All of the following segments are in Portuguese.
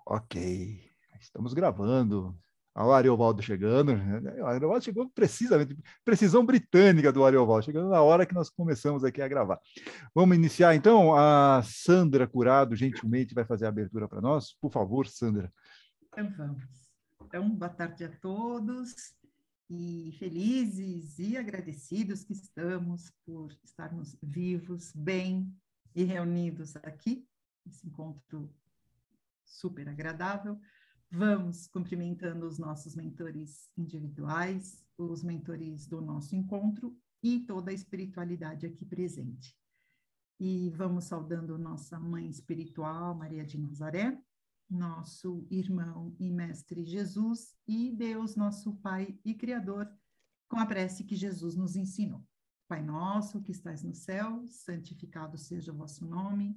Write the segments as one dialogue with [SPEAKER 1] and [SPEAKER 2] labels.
[SPEAKER 1] Ok, estamos gravando. Olha o Ariovaldo chegando. O Ariovaldo chegou precisamente, precisão britânica do Ariovaldo, chegando na hora que nós começamos aqui a gravar. Vamos iniciar então. A Sandra Curado gentilmente vai fazer a abertura para nós. Por favor, Sandra.
[SPEAKER 2] Então vamos. Então, boa tarde a todos e felizes e agradecidos que estamos por estarmos vivos, bem e reunidos aqui, esse encontro super agradável. Vamos cumprimentando os nossos mentores individuais, os mentores do nosso encontro e toda a espiritualidade aqui presente. E vamos saudando nossa mãe espiritual, Maria de Nazaré, nosso irmão e mestre Jesus e Deus, nosso Pai e Criador, com a prece que Jesus nos ensinou. Pai nosso que estais no céu, santificado seja o vosso nome,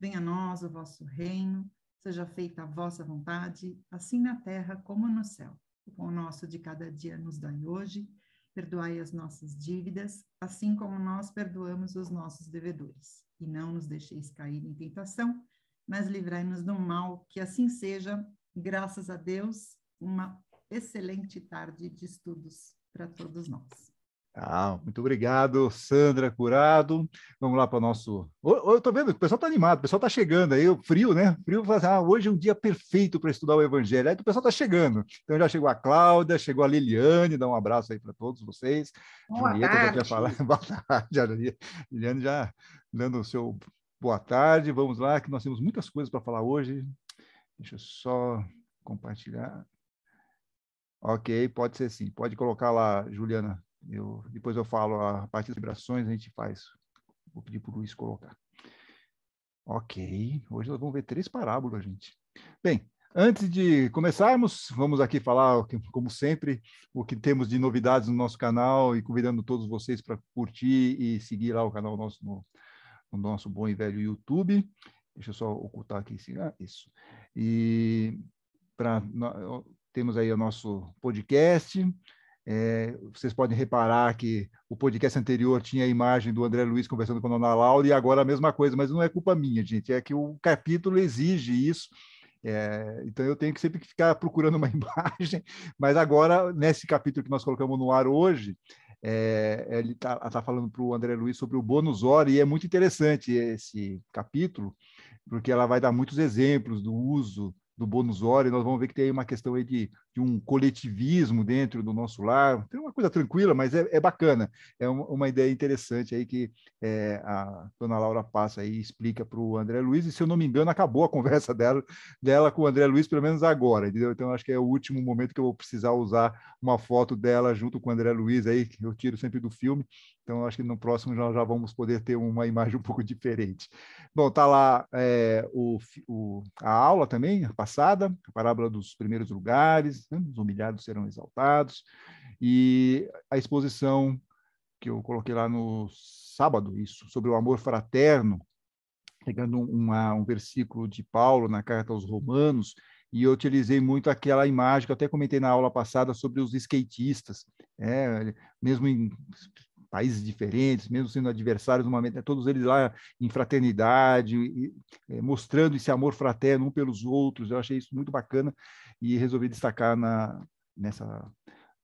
[SPEAKER 2] venha a nós o vosso reino, seja feita a vossa vontade, assim na terra como no céu. O pão nosso de cada dia nos dai hoje, perdoai as nossas dívidas, assim como nós perdoamos os nossos devedores. E não nos deixeis cair em tentação, mas livrai-nos do mal, que assim seja. Graças a Deus, uma excelente tarde de estudos para todos nós.
[SPEAKER 1] Muito obrigado, Sandra Curado. Vamos lá para o nosso... Eu estou vendo que o pessoal está animado, o pessoal está chegando aí, o frio, né? Frio, hoje é um dia perfeito para estudar o Evangelho. Aí o pessoal está chegando. Então já chegou a Cláudia, chegou a Liliane, dá um abraço aí para todos vocês.
[SPEAKER 2] Boa
[SPEAKER 1] Julieta já tinha
[SPEAKER 2] tarde.
[SPEAKER 1] falado. Boa tarde, Liliane já dando o seu boa tarde. Vamos lá, que nós temos muitas coisas para falar hoje. Deixa eu só compartilhar. Ok, pode ser sim. Pode colocar lá, Juliana. Depois eu falo a parte das vibrações, a gente faz. Vou pedir para o Luiz colocar. Ok, hoje nós vamos ver 3 parábolas, gente. Bem, antes de começarmos, vamos aqui falar, como sempre, o que temos de novidades no nosso canal e convidando todos vocês para curtir e seguir lá o canal nosso no nosso bom e velho YouTube. Deixa eu só ocultar aqui. Isso. E temos aí o nosso podcast. Vocês podem reparar que o podcast anterior tinha a imagem do André Luiz conversando com a dona Laura e agora a mesma coisa, mas não é culpa minha, gente, é que o capítulo exige isso. Então eu tenho que sempre ficar procurando uma imagem, mas agora, nesse capítulo que nós colocamos no ar hoje, ele está falando para o André Luiz sobre o bônus hora, e é muito interessante esse capítulo, porque ela vai dar muitos exemplos do uso do bônus hora, e nós vamos ver que tem uma questão aí de um coletivismo dentro do nosso lar. Tem uma coisa tranquila, mas é bacana. É uma ideia interessante aí que a dona Laura passa aí e explica para o André Luiz, e se eu não me engano, acabou a conversa dela com o André Luiz, pelo menos agora, entendeu? Então, acho que é o último momento que eu vou precisar usar uma foto dela junto com o André Luiz aí, que eu tiro sempre do filme. Então, acho que no próximo já vamos poder ter uma imagem um pouco diferente. Bom, está lá a aula também, passada, a parábola dos primeiros lugares, né? Os humilhados serão exaltados, e a exposição que eu coloquei lá no sábado, isso, sobre o amor fraterno, pegando um versículo de Paulo na carta aos Romanos, e eu utilizei muito aquela imagem que eu até comentei na aula passada sobre os skatistas, mesmo em países diferentes, mesmo sendo adversários, todos eles lá em fraternidade, mostrando esse amor fraterno um pelos outros. Eu achei isso muito bacana e resolvi destacar nessa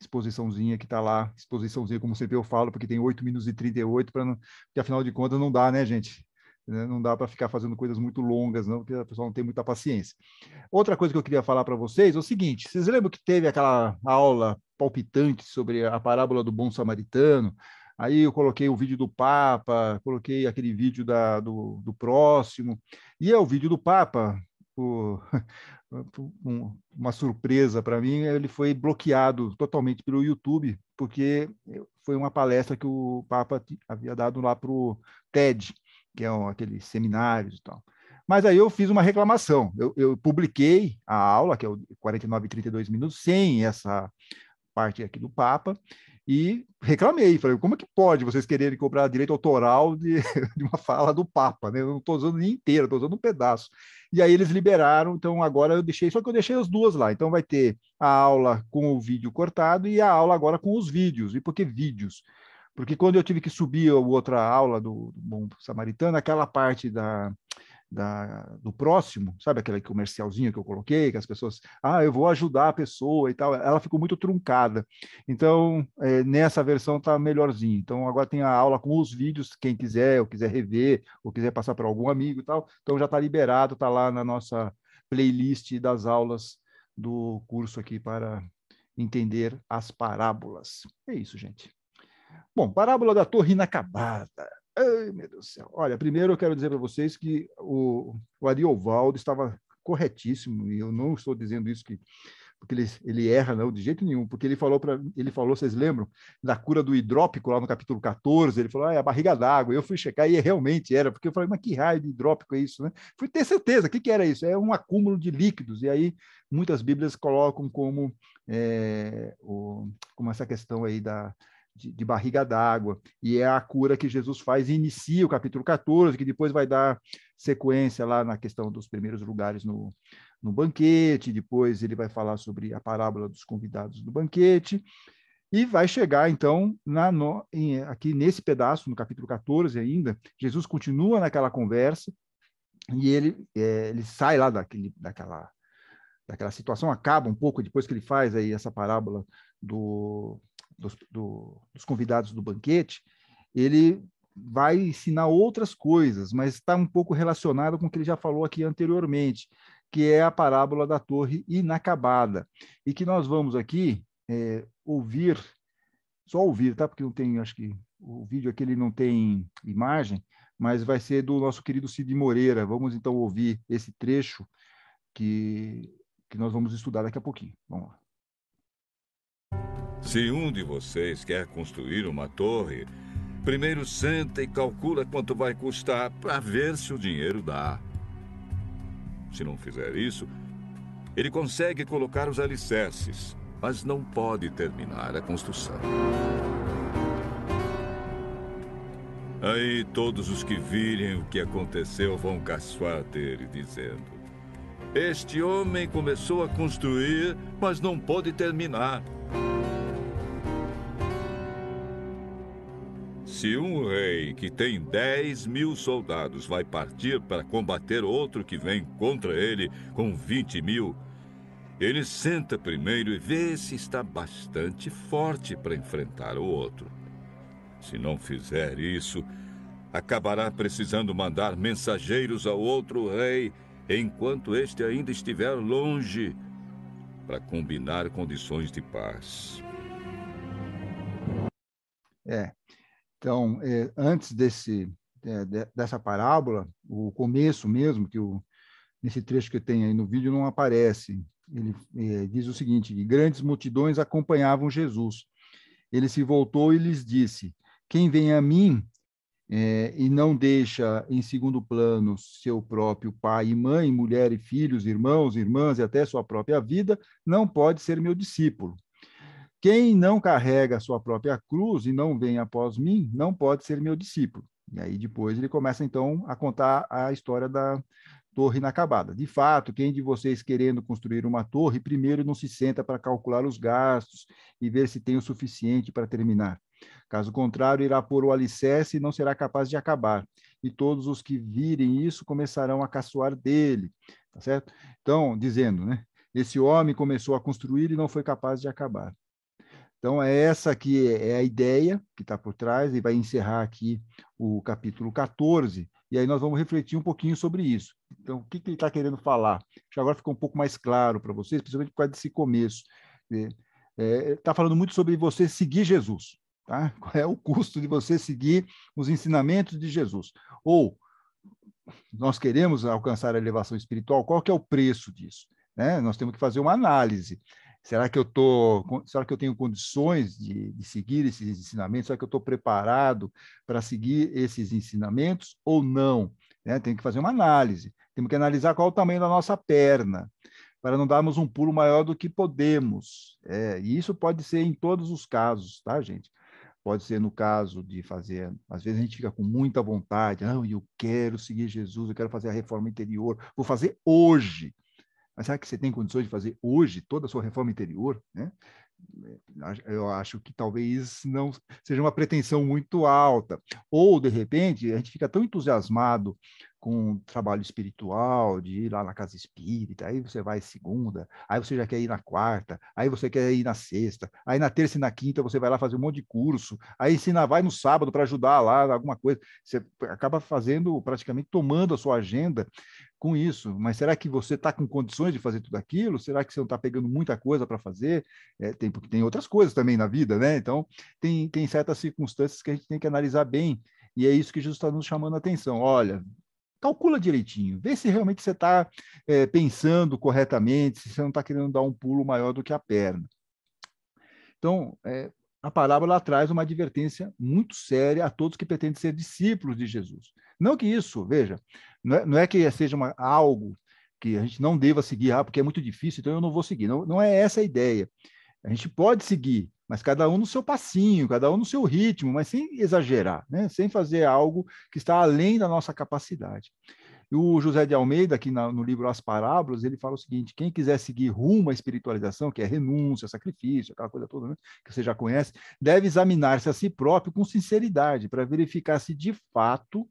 [SPEAKER 1] exposiçãozinha que está lá, exposiçãozinha, como sempre eu falo, porque tem 8 minutos e 38, porque afinal de contas não dá, né, gente? Não dá para ficar fazendo coisas muito longas, não, porque a pessoa não tem muita paciência. Outra coisa que eu queria falar para vocês é o seguinte: vocês lembram que teve aquela aula palpitante sobre a parábola do bom samaritano? Aí eu coloquei o vídeo do Papa, coloquei aquele vídeo do próximo, e é o vídeo do Papa, uma surpresa para mim, ele foi bloqueado totalmente pelo YouTube, porque foi uma palestra que o Papa havia dado lá para o TED, que é aqueles seminários e tal. Mas aí eu fiz uma reclamação. Eu publiquei a aula, que é o 49 e 32 minutos, sem essa parte aqui do Papa, e reclamei. Falei, como é que pode vocês quererem cobrar direito autoral de uma fala do Papa? Né? Eu não estou usando nem inteira, estou usando um pedaço. E aí eles liberaram, então agora eu deixei, só que eu deixei as duas lá. Então vai ter a aula com o vídeo cortado e a aula agora com os vídeos. E por que vídeos? Porque quando eu tive que subir a outra aula do Bom Samaritano, aquela parte do próximo, sabe aquele comercialzinho que eu coloquei, que as pessoas, eu vou ajudar a pessoa e tal, ela ficou muito truncada. Então, nessa versão está melhorzinho. Então, agora tem a aula com os vídeos, quem quiser, ou quiser rever, ou quiser passar para algum amigo e tal, então já está liberado, está lá na nossa playlist das aulas do curso aqui para entender as parábolas. É isso, gente. Bom, parábola da torre inacabada. Ai, meu Deus do céu. Olha, primeiro eu quero dizer para vocês que o Ariovaldo estava corretíssimo, e eu não estou dizendo isso porque ele erra, não, de jeito nenhum, porque ele falou, vocês lembram, da cura do hidrópico, lá no capítulo 14, ele falou, é a barriga d'água. Eu fui checar e realmente era, porque eu falei, mas que raio de hidrópico é isso, né? Fui ter certeza, o que era isso? É um acúmulo de líquidos, e aí muitas bíblias colocam como essa questão aí de barriga d'água, e é a cura que Jesus faz e inicia o capítulo 14, que depois vai dar sequência lá na questão dos primeiros lugares no banquete, depois ele vai falar sobre a parábola dos convidados do banquete, e vai chegar, então, aqui nesse pedaço, no capítulo 14 ainda, Jesus continua naquela conversa, e ele sai lá daquela situação, acaba um pouco, depois que ele faz aí essa parábola dos convidados do banquete, ele vai ensinar outras coisas, mas está um pouco relacionado com o que ele já falou aqui anteriormente, que é a parábola da torre inacabada, e que nós vamos aqui ouvir, só ouvir, tá? Porque não tem, acho que o vídeo aqui ele não tem imagem, mas vai ser do nosso querido Cid Moreira. Vamos então ouvir esse trecho que nós vamos estudar daqui a pouquinho. Vamos lá.
[SPEAKER 3] Se um de vocês quer construir uma torre, primeiro senta e calcula quanto vai custar para ver se o dinheiro dá. Se não fizer isso, ele consegue colocar os alicerces, mas não pode terminar a construção. Aí todos os que virem o que aconteceu vão caçoar dele, dizendo: este homem começou a construir, mas não pôde terminar. Se um rei que tem 10.000 soldados vai partir para combater outro que vem contra ele com 20.000, ele senta primeiro e vê se está bastante forte para enfrentar o outro. Se não fizer isso, acabará precisando mandar mensageiros ao outro rei, enquanto este ainda estiver longe, para combinar condições de paz.
[SPEAKER 1] Então, antes dessa parábola, o começo mesmo, nesse trecho que tem aí no vídeo não aparece, ele diz o seguinte: grandes multidões acompanhavam Jesus. Ele se voltou e lhes disse: quem vem a mim e não deixa em segundo plano seu próprio pai e mãe, mulher e filhos, irmãos, irmãs e até sua própria vida, não pode ser meu discípulo. Quem não carrega a sua própria cruz e não vem após mim, não pode ser meu discípulo. E aí depois ele começa então a contar a história da torre inacabada. De fato, quem de vocês querendo construir uma torre, primeiro não se senta para calcular os gastos e ver se tem o suficiente para terminar. Caso contrário, irá pôr o alicerce e não será capaz de acabar. E todos os que virem isso começarão a caçoar dele. Tá certo? Então, dizendo, né? Esse homem começou a construir e não foi capaz de acabar. Então, essa aqui é a ideia que está por trás, e vai encerrar aqui o capítulo 14, e aí nós vamos refletir um pouquinho sobre isso. Então, o que ele está querendo falar? Acho que agora ficou um pouco mais claro para vocês, principalmente por causa desse começo. Está falando muito sobre você seguir Jesus. Tá? Qual é o custo de você seguir os ensinamentos de Jesus? Ou, nós queremos alcançar a elevação espiritual, qual que é o preço disso? Né? Nós temos que fazer uma análise. Será que eu tenho condições de seguir esses ensinamentos? Será que eu estou preparado para seguir esses ensinamentos ou não? Tem que fazer uma análise. Temos que analisar qual é o tamanho da nossa perna, para não darmos um pulo maior do que podemos. E isso pode ser em todos os casos, tá, gente? Pode ser no caso de fazer... Às vezes a gente fica com muita vontade. Eu quero seguir Jesus, eu quero fazer a reforma interior. Vou fazer hoje. Mas será que você tem condições de fazer hoje toda a sua reforma interior? Né? eu acho que talvez não seja uma pretensão muito alta. Ou, de repente, a gente fica tão entusiasmado com o trabalho espiritual, de ir lá na casa espírita, aí você vai segunda, aí você já quer ir na quarta, aí você quer ir na sexta, aí na terça e na quinta você vai lá fazer um monte de curso, aí vai no sábado para ajudar lá alguma coisa. Você acaba fazendo, praticamente tomando a sua agenda com isso. Mas será que você está com condições de fazer tudo aquilo? Será que você não está pegando muita coisa para fazer? Porque tem outras coisas também na vida, né? Então, tem certas circunstâncias que a gente tem que analisar bem, e é isso que Jesus está nos chamando a atenção. Olha, calcula direitinho, vê se realmente você está pensando corretamente, se você não está querendo dar um pulo maior do que a perna. Então, a parábola traz uma advertência muito séria a todos que pretendem ser discípulos de Jesus. Não que isso, veja, não é que seja algo que a gente não deva seguir, porque é muito difícil, então eu não vou seguir. Não é essa a ideia. A gente pode seguir, mas cada um no seu passinho, cada um no seu ritmo, mas sem exagerar, né? Sem fazer algo que está além da nossa capacidade. E o José de Almeida, aqui no livro As Parábolas, ele fala o seguinte: quem quiser seguir rumo à espiritualização, que é renúncia, sacrifício, aquela coisa toda, né, que você já conhece, deve examinar-se a si próprio com sinceridade, para verificar se de fato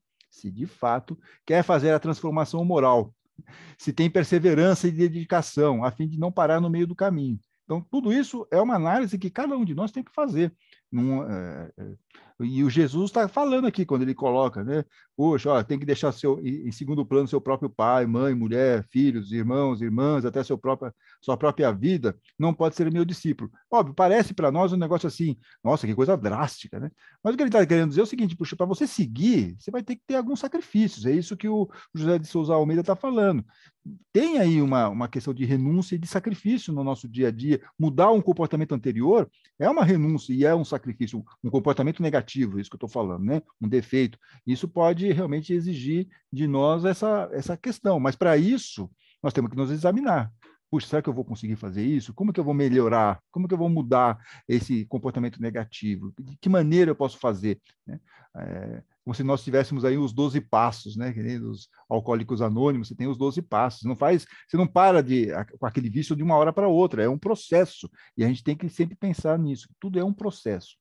[SPEAKER 1] quer fazer a transformação moral, se tem perseverança e dedicação, a fim de não parar no meio do caminho. Então, tudo isso é uma análise que cada um de nós tem que fazer. E o Jesus está falando aqui, quando ele coloca, né? Poxa, ó, tem que deixar em segundo plano seu próprio pai, mãe, mulher, filhos, irmãos, irmãs, até sua própria vida, não pode ser meu discípulo. Óbvio, parece para nós um negócio assim, nossa, que coisa drástica, né? Mas o que ele está querendo dizer é o seguinte: puxa, para você seguir, você vai ter que ter alguns sacrifícios. É isso que o José de Souza Almeida está falando. Tem aí uma questão de renúncia e de sacrifício no nosso dia a dia. Mudar um comportamento anterior é uma renúncia e é um sacrifício, um comportamento negativo, isso que eu estou falando, né? Um defeito. Isso pode realmente exigir de nós essa questão, mas para isso nós temos que nos examinar. Puxa, será que eu vou conseguir fazer isso? Como que eu vou melhorar? Como que eu vou mudar esse comportamento negativo? De que maneira eu posso fazer? Né? Como se nós tivéssemos aí os 12 passos, né? Que nem dos alcoólicos anônimos, você tem os 12 passos. Você não para com aquele vício de uma hora para outra, é um processo. E a gente tem que sempre pensar nisso. Tudo é um processo.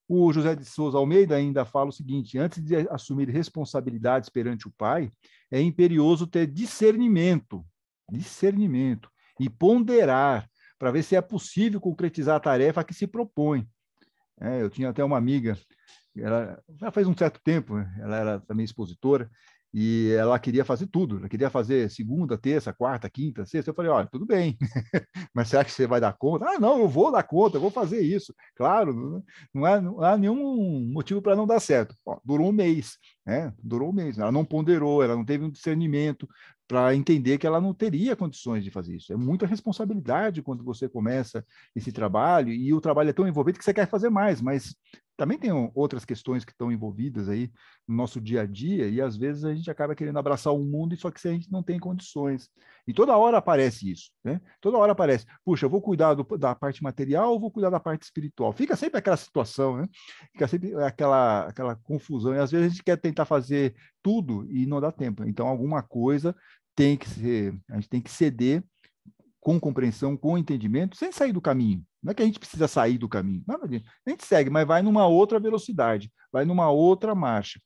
[SPEAKER 1] O José de Souza Almeida ainda fala o seguinte: antes de assumir responsabilidades perante o Pai, é imperioso ter discernimento e ponderar para ver se é possível concretizar a tarefa que se propõe. Eu tinha até uma amiga, ela já faz um certo tempo, ela era também expositora, e ela queria fazer tudo, ela queria fazer segunda, terça, quarta, quinta, sexta. Eu falei: olha, tudo bem, mas será que você vai dar conta? Ah, não, eu vou dar conta, eu vou fazer isso. Claro, não há nenhum motivo para não dar certo. Durou um mês, né? Durou um mês. Ela não ponderou, ela não teve um discernimento para entender que ela não teria condições de fazer isso. É muita responsabilidade quando você começa esse trabalho, e o trabalho é tão envolvente que você quer fazer mais, mas também tem outras questões que estão envolvidas aí no nosso dia a dia, e às vezes a gente acaba querendo abraçar o mundo, só que a gente não tem condições. E toda hora aparece isso, né? Toda hora aparece: puxa, eu vou cuidar da parte material ou vou cuidar da parte espiritual? Fica sempre aquela situação, né? Fica sempre aquela confusão, e às vezes a gente quer tentar fazer tudo e não dá tempo. Então, alguma coisa a gente tem que ceder com compreensão, com entendimento, sem sair do caminho. Não é que a gente precisa sair do caminho. Não, a gente segue, mas vai numa outra velocidade, vai numa outra marcha.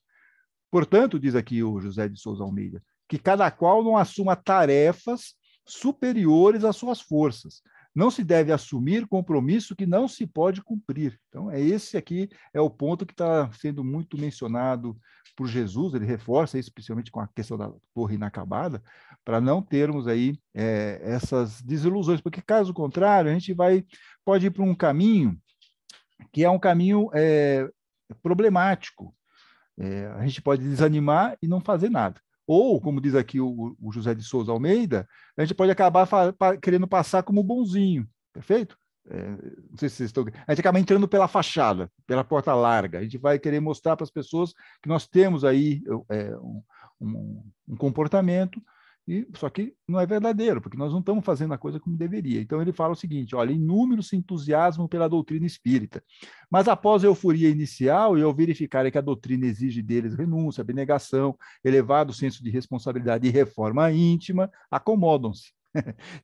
[SPEAKER 1] Portanto, diz aqui o José de Souza Almeida, que cada qual não assuma tarefas superiores às suas forças. Não se deve assumir compromisso que não se pode cumprir. Então, esse aqui é o ponto que está sendo muito mencionado por Jesus. Ele reforça isso, especialmente com a questão da torre inacabada, para não termos aí essas desilusões, porque caso contrário, a gente pode ir para um caminho que é um caminho problemático. A gente pode desanimar e não fazer nada. Ou, como diz aqui o José de Souza Almeida, a gente pode acabar querendo passar como bonzinho, perfeito? Não sei se vocês estão... A gente acaba entrando pela fachada, pela porta larga. A gente vai querer mostrar para as pessoas que nós temos aí um comportamento, só que não é verdadeiro, porque nós não estamos fazendo a coisa como deveria. Então ele fala o seguinte: olha, inúmeros se entusiasmam pela doutrina espírita, mas após a euforia inicial e ao verificarem que a doutrina exige deles renúncia, abnegação, elevado senso de responsabilidade e reforma íntima, acomodam-se.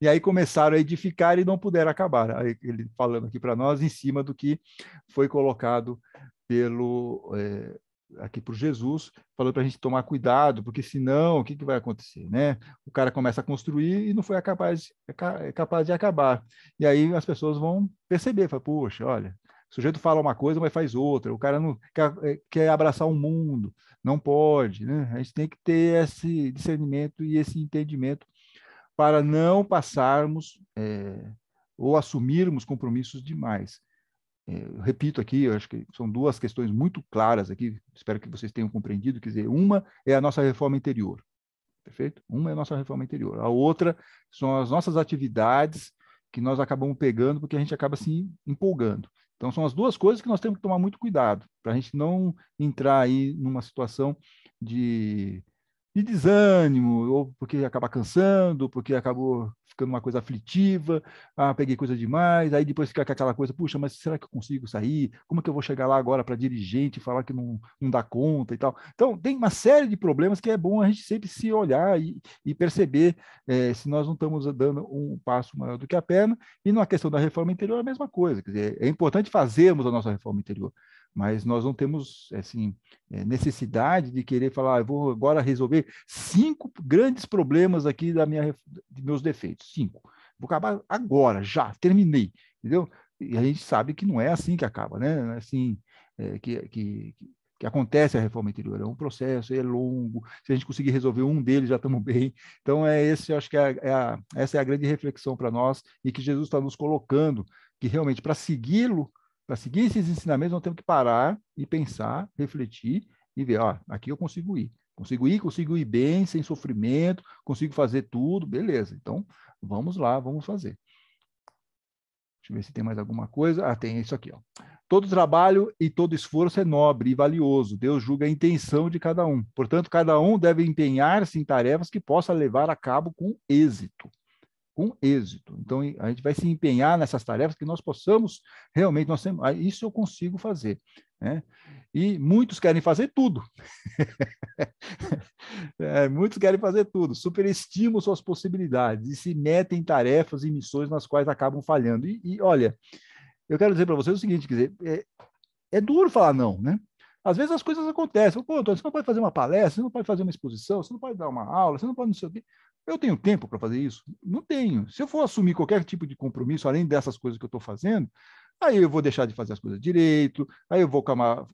[SPEAKER 1] E aí começaram a edificar e não puderam acabar. Aí ele falando aqui para nós, em cima do que foi colocado aqui por Jesus, falou para a gente tomar cuidado, porque senão, o que vai acontecer, né? O cara começa a construir e não foi capaz de acabar. E aí as pessoas vão perceber, fala, poxa, olha, o sujeito fala uma coisa, mas faz outra. O cara não quer abraçar o mundo, não pode, né? A gente tem que ter esse discernimento e esse entendimento para não passarmos ou assumirmos compromissos demais. Eu repito aqui, eu acho que são duas questões muito claras aqui, espero que vocês tenham compreendido, quer dizer, uma é a nossa reforma interior, perfeito? Uma é a nossa reforma interior. A outra são as nossas atividades que nós acabamos pegando porque a gente acaba se empolgando. Então, são as duas coisas que nós temos que tomar muito cuidado, para a gente não entrar aí numa situação de desânimo, ou porque acaba cansando, porque acabou ficando uma coisa aflitiva, peguei coisa demais, aí depois fica com aquela coisa, puxa, mas será que eu consigo sair? Como é que eu vou chegar lá agora para dirigente e falar que não dá conta e tal? Então, tem uma série de problemas que é bom a gente sempre se olhar e perceber se nós não estamos dando um passo maior do que a perna, e na questão da reforma interior é a mesma coisa, quer dizer, é importante fazermos a nossa reforma interior, mas nós não temos, assim, necessidade de querer falar, eu vou agora resolver 5 grandes problemas aqui de meus defeitos, 5. Vou acabar agora, já, terminei, entendeu? E a gente sabe que não é assim que acaba, né? Não é assim que acontece a reforma interior, é um processo, é longo, se a gente conseguir resolver um deles, já estamos bem. Então, acho que essa é a grande reflexão para nós, e que Jesus está nos colocando, que realmente para segui-lo, para seguir esses ensinamentos, nós temos que parar e pensar, refletir e ver, aqui eu consigo ir. Consigo ir bem, sem sofrimento, consigo fazer tudo, beleza. Então, vamos lá, vamos fazer. Deixa eu ver se tem mais alguma coisa. Tem isso aqui, ó. Todo trabalho e todo esforço é nobre e valioso. Deus julga a intenção de cada um. Portanto, cada um deve empenhar-se em tarefas que possa levar a cabo com êxito. Com êxito. Então, a gente vai se empenhar nessas tarefas que nós possamos realmente, isso eu consigo fazer, né? E muitos querem fazer tudo. Muitos querem fazer tudo, superestimam suas possibilidades e se metem em tarefas e missões nas quais acabam falhando. Olha, eu quero dizer para vocês o seguinte, quer dizer, é duro falar não, né? Às vezes as coisas acontecem. Pô, Antônio, você não pode fazer uma palestra, você não pode fazer uma exposição, você não pode dar uma aula, você não pode não sei o quê. Eu tenho tempo para fazer isso? Não tenho. Se eu for assumir qualquer tipo de compromisso, além dessas coisas que eu estou fazendo, aí eu vou deixar de fazer as coisas direito, aí eu vou acabar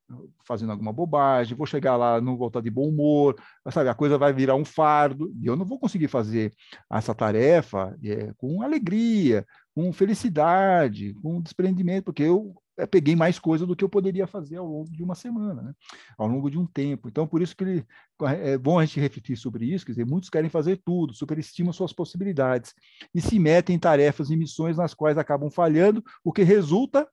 [SPEAKER 1] fazendo alguma bobagem, vou chegar lá, não voltar de bom humor, sabe? A coisa vai virar um fardo, e eu não vou conseguir fazer essa tarefa com alegria, com felicidade, com desprendimento, porque eu peguei mais coisa do que eu poderia fazer ao longo de uma semana, né? Ao longo de um tempo. Então, por isso que é bom a gente refletir sobre isso, quer dizer, muitos querem fazer tudo, superestimam suas possibilidades e se metem em tarefas e missões nas quais acabam falhando, o que resulta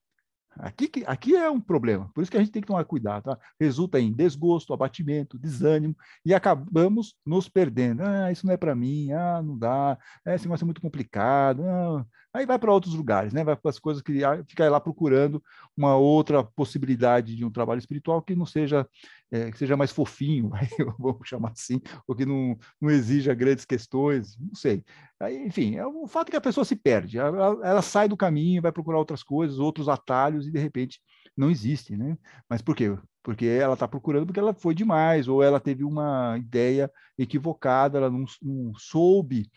[SPEAKER 1] Aqui é um problema, por isso que a gente tem que tomar cuidado, tá? Resulta em desgosto, abatimento, desânimo, e acabamos nos perdendo. Isso não é para mim, não dá, esse negócio é muito complicado. Aí vai para outros lugares, né? Vai para as coisas que fica lá procurando uma outra possibilidade de um trabalho espiritual que não seja, que seja mais fofinho, vamos chamar assim, ou que não exija grandes questões, não sei. Aí, enfim, o fato é que a pessoa se perde, ela sai do caminho, vai procurar outras coisas, outros atalhos, e de repente não existe, né? Mas por quê? Porque ela está procurando porque ela foi demais, ou ela teve uma ideia equivocada, ela não soube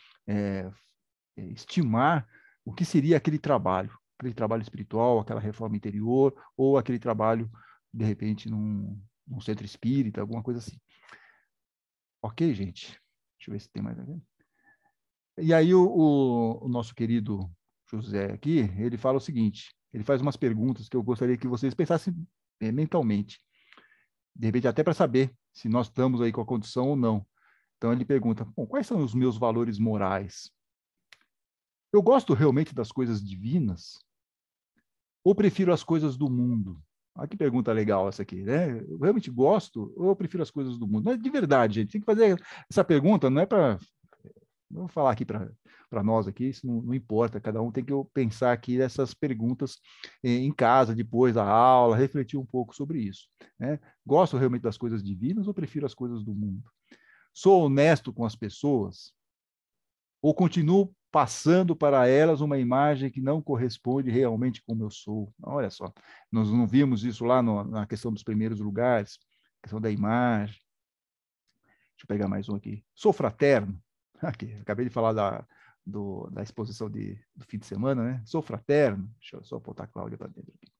[SPEAKER 1] estimar o que seria aquele trabalho espiritual, aquela reforma interior, ou aquele trabalho, de repente, num centro espírita, alguma coisa assim. Ok, gente? Deixa eu ver se tem mais alguém. E aí o nosso querido José aqui, ele fala o seguinte, ele faz umas perguntas que eu gostaria que vocês pensassem mentalmente, de repente até para saber se nós estamos aí com a condição ou não. Então ele pergunta, quais são os meus valores morais? Eu gosto realmente das coisas divinas? Ou prefiro as coisas do mundo? Que pergunta legal essa aqui, né? Eu realmente gosto ou eu prefiro as coisas do mundo? Mas de verdade, gente, tem que fazer essa pergunta, não é para... Vou falar aqui para nós aqui, isso não importa, cada um tem que pensar aqui essas perguntas em casa, depois da aula, refletir um pouco sobre isso, né? Gosto realmente das coisas divinas ou prefiro as coisas do mundo? Sou honesto com as pessoas? Ou continuo passando para elas uma imagem que não corresponde realmente como eu sou. Olha só, nós não vimos isso lá na questão dos primeiros lugares, questão da imagem. Deixa eu pegar mais um aqui. Sou fraterno. Aqui, acabei de falar da exposição do fim de semana, né? Sou fraterno. Deixa eu só botar a Cláudia para dentro aqui.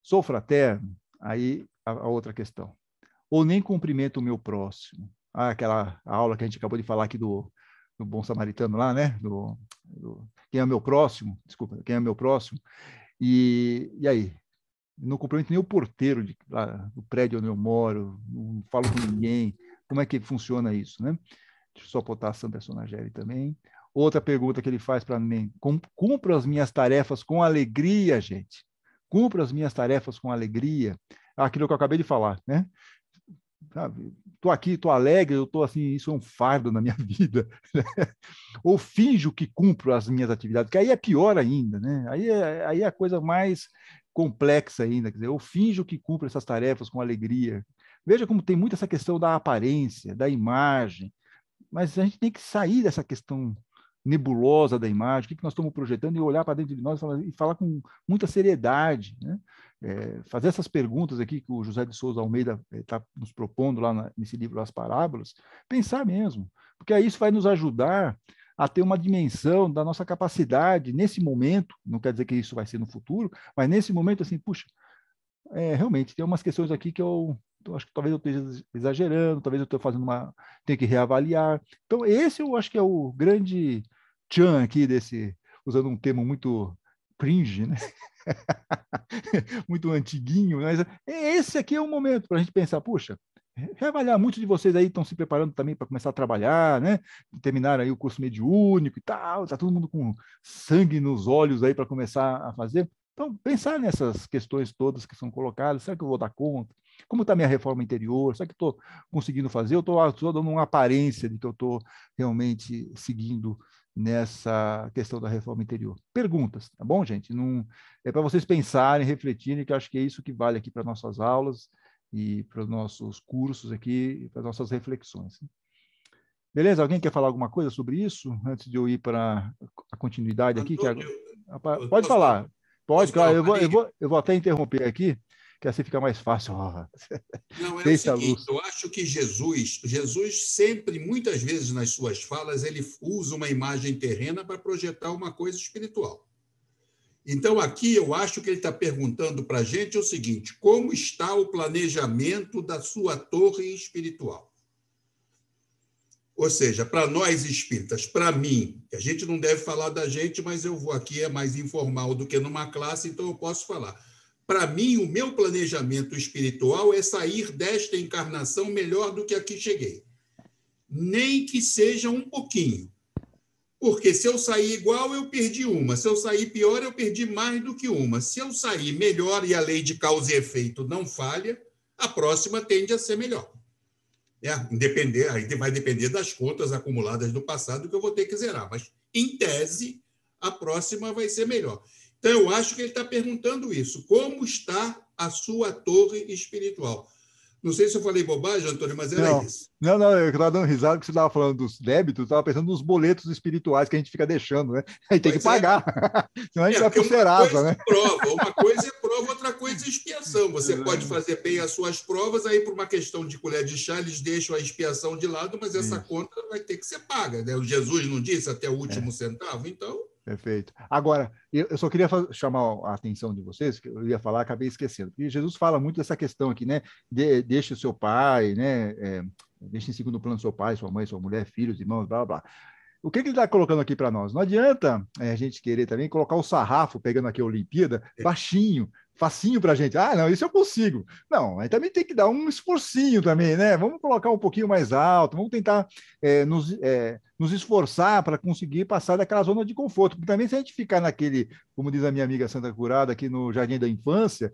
[SPEAKER 1] Sou fraterno. Aí a outra questão. Ou nem cumprimento o meu próximo. Aquela aula que a gente acabou de falar aqui do Bom Samaritano lá, né? Quem é meu próximo? Desculpa, quem é meu próximo? E aí? Não cumprimento nem o porteiro do prédio onde eu moro, não falo com ninguém. Como é que funciona isso, né? Deixa eu só botar a Sandra Sonageri também. Outra pergunta que ele faz para mim: cumpro as minhas tarefas com alegria, gente. Cumpro as minhas tarefas com alegria. Aquilo que eu acabei de falar, né? Estou aqui, estou alegre, eu estou assim, isso é um fardo na minha vida. Ou finjo que cumpro as minhas atividades, que aí é pior ainda, né? Aí é a coisa mais complexa ainda. Quer dizer, eu finjo que cumpro essas tarefas com alegria. Veja como tem muito essa questão da aparência, da imagem, mas a gente tem que sair dessa questão nebulosa da imagem, o que nós estamos projetando, e olhar para dentro de nós e falar com muita seriedade, né? Fazer essas perguntas aqui que o José de Souza Almeida está nos propondo lá nesse livro As Parábolas, pensar mesmo, porque aí isso vai nos ajudar a ter uma dimensão da nossa capacidade nesse momento, não quer dizer que isso vai ser no futuro, mas nesse momento, assim, puxa, realmente tem umas questões aqui que eu acho que talvez eu esteja exagerando, talvez eu esteja fazendo tenho que reavaliar. Então, esse eu acho que é o grande tchan aqui usando um termo muito cringe, né? Muito antiguinho, mas esse aqui é o momento para a gente pensar, puxa, reavaliar. Muitos de vocês aí estão se preparando também para começar a trabalhar, né? Terminar aí o curso mediúnico e tal, está todo mundo com sangue nos olhos aí para começar a fazer. Então, pensar nessas questões todas que são colocadas, será que eu vou dar conta? Como está a minha reforma interior? Será que estou conseguindo fazer? Eu estou dando uma aparência de que eu estou realmente seguindo nessa questão da reforma interior. Perguntas, tá bom, gente? Não, é para vocês pensarem, refletirem, que eu acho que é isso que vale aqui para nossas aulas e para os nossos cursos aqui, para as nossas reflexões. Beleza? Alguém quer falar alguma coisa sobre isso, antes de eu ir para a continuidade aqui? Pode falar. Pode, claro. Eu vou até interromper aqui, que assim fica mais fácil.
[SPEAKER 4] Não, é o seguinte, eu acho que Jesus sempre, muitas vezes nas suas falas, ele usa uma imagem terrena para projetar uma coisa espiritual. Então, aqui eu acho que ele está perguntando para a gente o seguinte: como está o planejamento da sua torre espiritual? Ou seja, para nós espíritas, para mim, a gente não deve falar da gente, mas eu vou aqui, é mais informal do que numa classe, então eu posso falar. Para mim, o meu planejamento espiritual é sair desta encarnação melhor do que aqui cheguei. Nem que seja um pouquinho. Porque se eu sair igual, eu perdi uma. Se eu sair pior, eu perdi mais do que uma. Se eu sair melhor e a lei de causa e efeito não falha, a próxima tende a ser melhor. Aí vai depender das contas acumuladas do passado que eu vou ter que zerar. Mas, em tese, a próxima vai ser melhor. Então, eu acho que ele está perguntando isso. Como está a sua torre espiritual? Não sei se eu falei bobagem, Antônio, mas era isso.
[SPEAKER 1] Não, eu estava dando risada que você estava falando dos débitos, eu estava pensando nos boletos espirituais que a gente fica deixando, né? Aí tem que pagar, senão a gente vai pro Serasa, né?
[SPEAKER 4] Uma coisa é prova, outra coisa é expiação. Você pode fazer bem as suas provas, aí por uma questão de colher de chá, eles deixam a expiação de lado, mas essa conta vai ter que ser paga, né? O Jesus não disse até o último centavo, então...
[SPEAKER 1] Perfeito. Agora, eu só queria chamar a atenção de vocês, que eu ia falar, acabei esquecendo. Porque Jesus fala muito dessa questão aqui, né? Deixe o seu pai, né? Deixe em segundo plano seu pai, sua mãe, sua mulher, filhos, irmãos, blá, blá. O que ele está colocando aqui para nós? Não adianta a gente querer também colocar o sarrafo, pegando aqui a Olimpíada, baixinho, facinho para a gente. Ah, não, isso eu consigo. Não, aí também tem que dar um esforcinho também, né? Vamos colocar um pouquinho mais alto, vamos tentar nos esforçar para conseguir passar daquela zona de conforto. Porque também se a gente ficar naquele, como diz a minha amiga Santa Curada, aqui no Jardim da Infância,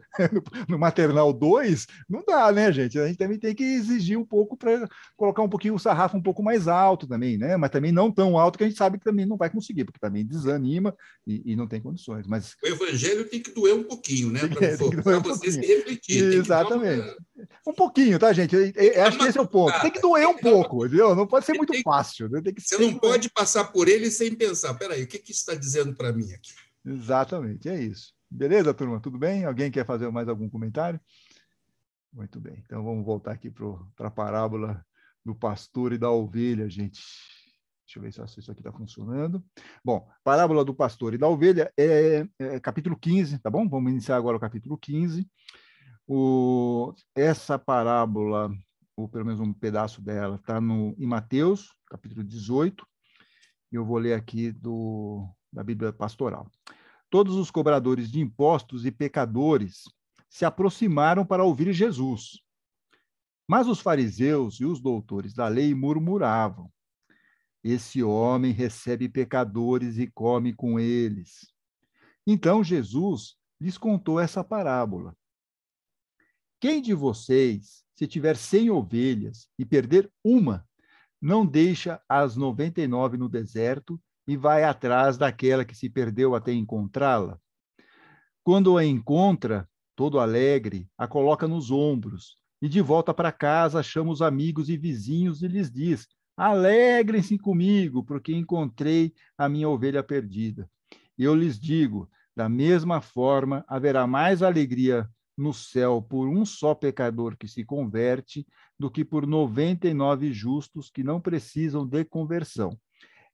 [SPEAKER 1] no Maternal 2, não dá, né, gente? A gente também tem que exigir um pouco para colocar um pouquinho o sarrafo um pouco mais alto também, né? Mas também não tão alto que a gente sabe que também não vai conseguir, porque também desanima e não tem condições. Mas
[SPEAKER 4] o evangelho tem que doer um pouquinho, né? para você se refletir.
[SPEAKER 1] Exatamente. Um pouquinho, tá, gente? Acho que esse é o ponto. Tem que doer um pouco, entendeu? Não pode ser muito fácil. Né?
[SPEAKER 4] Você não pode passar por ele sem pensar. Peraí, o que isso está dizendo para mim aqui?
[SPEAKER 1] Exatamente, é isso. Beleza, turma? Tudo bem? Alguém quer fazer mais algum comentário? Muito bem. Então, vamos voltar aqui para a parábola do pastor e da ovelha, gente. Deixa eu ver se isso aqui está funcionando. Bom, parábola do pastor e da ovelha é capítulo 15, tá bom? Vamos iniciar agora o capítulo 15. Essa parábola, ou pelo menos um pedaço dela, está em Mateus, capítulo 18. E eu vou ler aqui da Bíblia Pastoral. Todos os cobradores de impostos e pecadores se aproximaram para ouvir Jesus. Mas os fariseus e os doutores da lei murmuravam: esse homem recebe pecadores e come com eles. Então Jesus lhes contou essa parábola. Quem de vocês, se tiver 100 ovelhas e perder uma, não deixa as 99 no deserto e vai atrás daquela que se perdeu até encontrá-la? Quando a encontra, todo alegre, a coloca nos ombros e de volta para casa chama os amigos e vizinhos e lhes diz: alegrem-se comigo, porque encontrei a minha ovelha perdida. E eu lhes digo, da mesma forma, haverá mais alegria no céu por um só pecador que se converte do que por 99 justos que não precisam de conversão.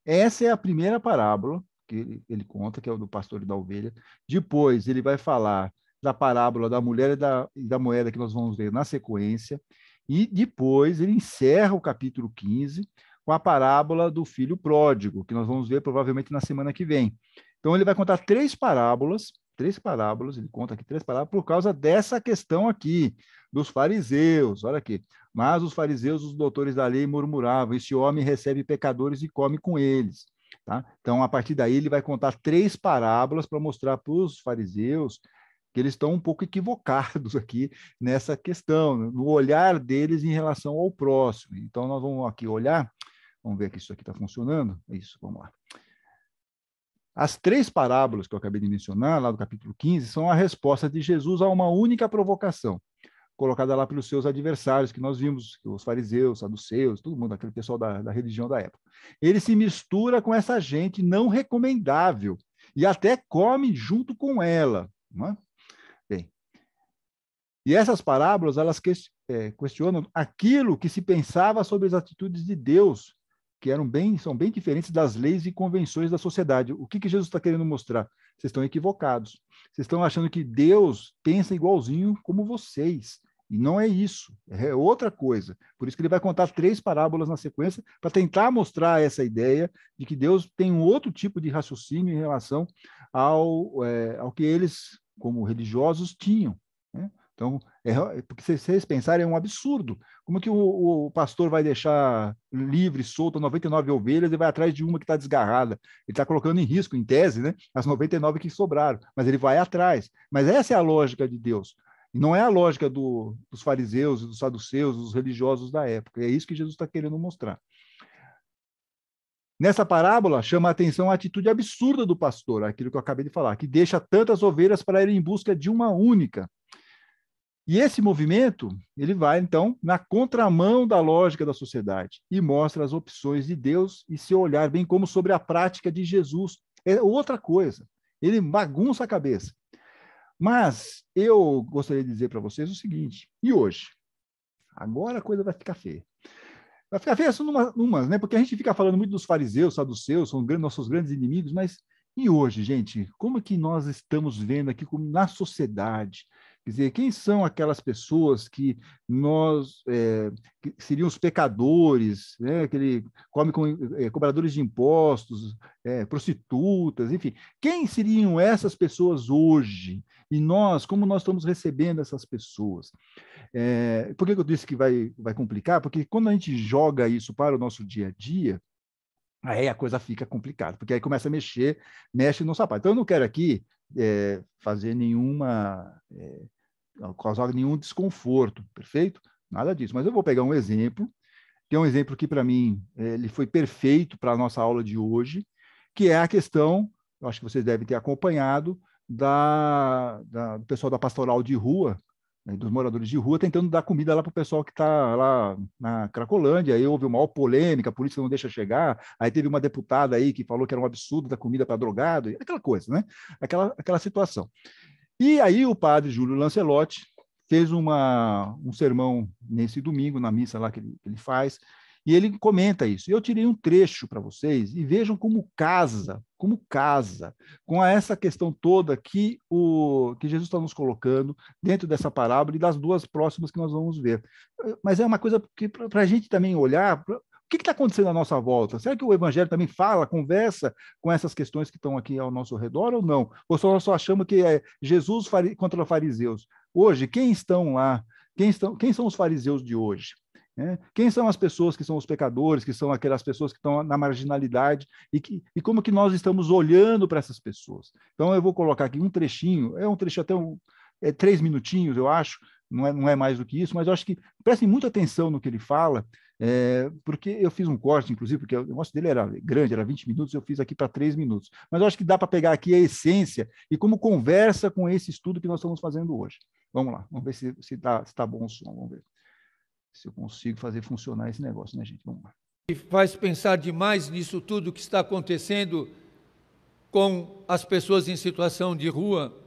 [SPEAKER 1] Essa é a primeira parábola que ele conta, que é o do pastor e da ovelha. Depois ele vai falar da parábola da mulher e da moeda, que nós vamos ver na sequência. E depois ele encerra o capítulo 15 com a parábola do filho pródigo, que nós vamos ver provavelmente na semana que vem. Então ele vai contar três parábolas, ele conta aqui 3 parábolas por causa dessa questão aqui, dos fariseus, olha aqui. Mas os fariseus, os doutores da lei murmuravam: esse homem recebe pecadores e come com eles. Tá? Então, a partir daí, ele vai contar 3 parábolas para mostrar para os fariseus que eles estão um pouco equivocados aqui nessa questão, no olhar deles em relação ao próximo. Então, nós vamos aqui olhar, vamos ver que isso aqui está funcionando. Isso, vamos lá. As 3 parábolas que eu acabei de mencionar, lá do capítulo 15, são a resposta de Jesus a uma única provocação, colocada lá pelos seus adversários, que nós vimos, os fariseus, saduceus, todo mundo, aquele pessoal da religião da época. Ele se mistura com essa gente não recomendável e até come junto com ela. Não é? Bem, e essas parábolas, elas questionam aquilo que se pensava sobre as atitudes de Deus, que são bem diferentes das leis e convenções da sociedade. O que Jesus está querendo mostrar? Vocês estão equivocados. Vocês estão achando que Deus pensa igualzinho como vocês. E não é isso, é outra coisa. Por isso que ele vai contar 3 parábolas na sequência, para tentar mostrar essa ideia de que Deus tem um outro tipo de raciocínio em relação ao que eles, como religiosos, tinham. Né? Então, porque se vocês pensarem, é um absurdo. Como que o pastor vai deixar livre, solto, 99 ovelhas e vai atrás de uma que está desgarrada? Ele está colocando em risco, em tese, né, as 99 que sobraram, mas ele vai atrás. Mas essa é a lógica de Deus. E não é a lógica dos fariseus, dos saduceus, dos religiosos da época. É isso que Jesus está querendo mostrar. Nessa parábola, chama a atenção a atitude absurda do pastor, aquilo que eu acabei de falar, que deixa tantas ovelhas para ir em busca de uma única. E esse movimento, ele vai, então, na contramão da lógica da sociedade e mostra as opções de Deus e seu olhar, bem como sobre a prática de Jesus. É outra coisa. Ele bagunça a cabeça. Mas eu gostaria de dizer para vocês o seguinte: e hoje? Agora a coisa vai ficar feia. Vai ficar feia só numas, né? Porque a gente fica falando muito dos fariseus, saduceus, são nossos grandes inimigos, mas e hoje, gente? Como é que nós estamos vendo aqui na sociedade? Quer dizer, quem são aquelas pessoas que que seriam os pecadores, né? Que come com cobradores de impostos, prostitutas, enfim. Quem seriam essas pessoas hoje? E nós, como nós estamos recebendo essas pessoas? Por que eu disse que vai complicar? Porque quando a gente joga isso para o nosso dia a dia, aí a coisa fica complicada, porque aí começa a mexe no sapato. Então, eu não quero aqui fazer causar nenhum desconforto, perfeito? Nada disso. Mas eu vou pegar um exemplo, que é um exemplo que, para mim, ele foi perfeito para a nossa aula de hoje, que é a questão, eu acho que vocês devem ter acompanhado, do pessoal da pastoral de rua, né, dos moradores de rua, tentando dar comida lá para o pessoal que está lá na Cracolândia. Aí houve uma maior polêmica, a polícia não deixa chegar, aí teve uma deputada aí que falou que era um absurdo dar comida para drogado, aquela coisa, né? Aquela situação. E aí o padre Júlio Lancelotti fez um sermão nesse domingo, na missa lá que ele faz, e ele comenta isso. Eu tirei um trecho para vocês e vejam como casa com essa questão toda que Jesus está nos colocando dentro dessa parábola e das duas próximas que nós vamos ver. Mas é uma coisa que para a gente também olhar, o que está acontecendo à nossa volta? Será que o Evangelho também conversa com essas questões que estão aqui ao nosso redor ou não? Ou nós só achamos que é Jesus contra os fariseus? Hoje, quem estão lá? Quem são os fariseus de hoje? Quem são as pessoas que são os pecadores, que são aquelas pessoas que estão na marginalidade, e como que nós estamos olhando para essas pessoas? Então, eu vou colocar aqui um trechinho, é um trecho até 3 minutinhos, eu acho, não é mais do que isso, mas eu acho que prestem muita atenção no que ele fala, porque eu fiz um corte, inclusive, porque o negócio dele era grande, era 20 minutos, eu fiz aqui para 3 minutos. Mas eu acho que dá para pegar aqui a essência e como conversa com esse estudo que nós estamos fazendo hoje. Vamos lá, vamos ver se tá bom o som, vamos ver se eu consigo fazer funcionar esse negócio, né, gente? Vamos lá.
[SPEAKER 5] E faz pensar demais nisso tudo que está acontecendo com as pessoas em situação de rua.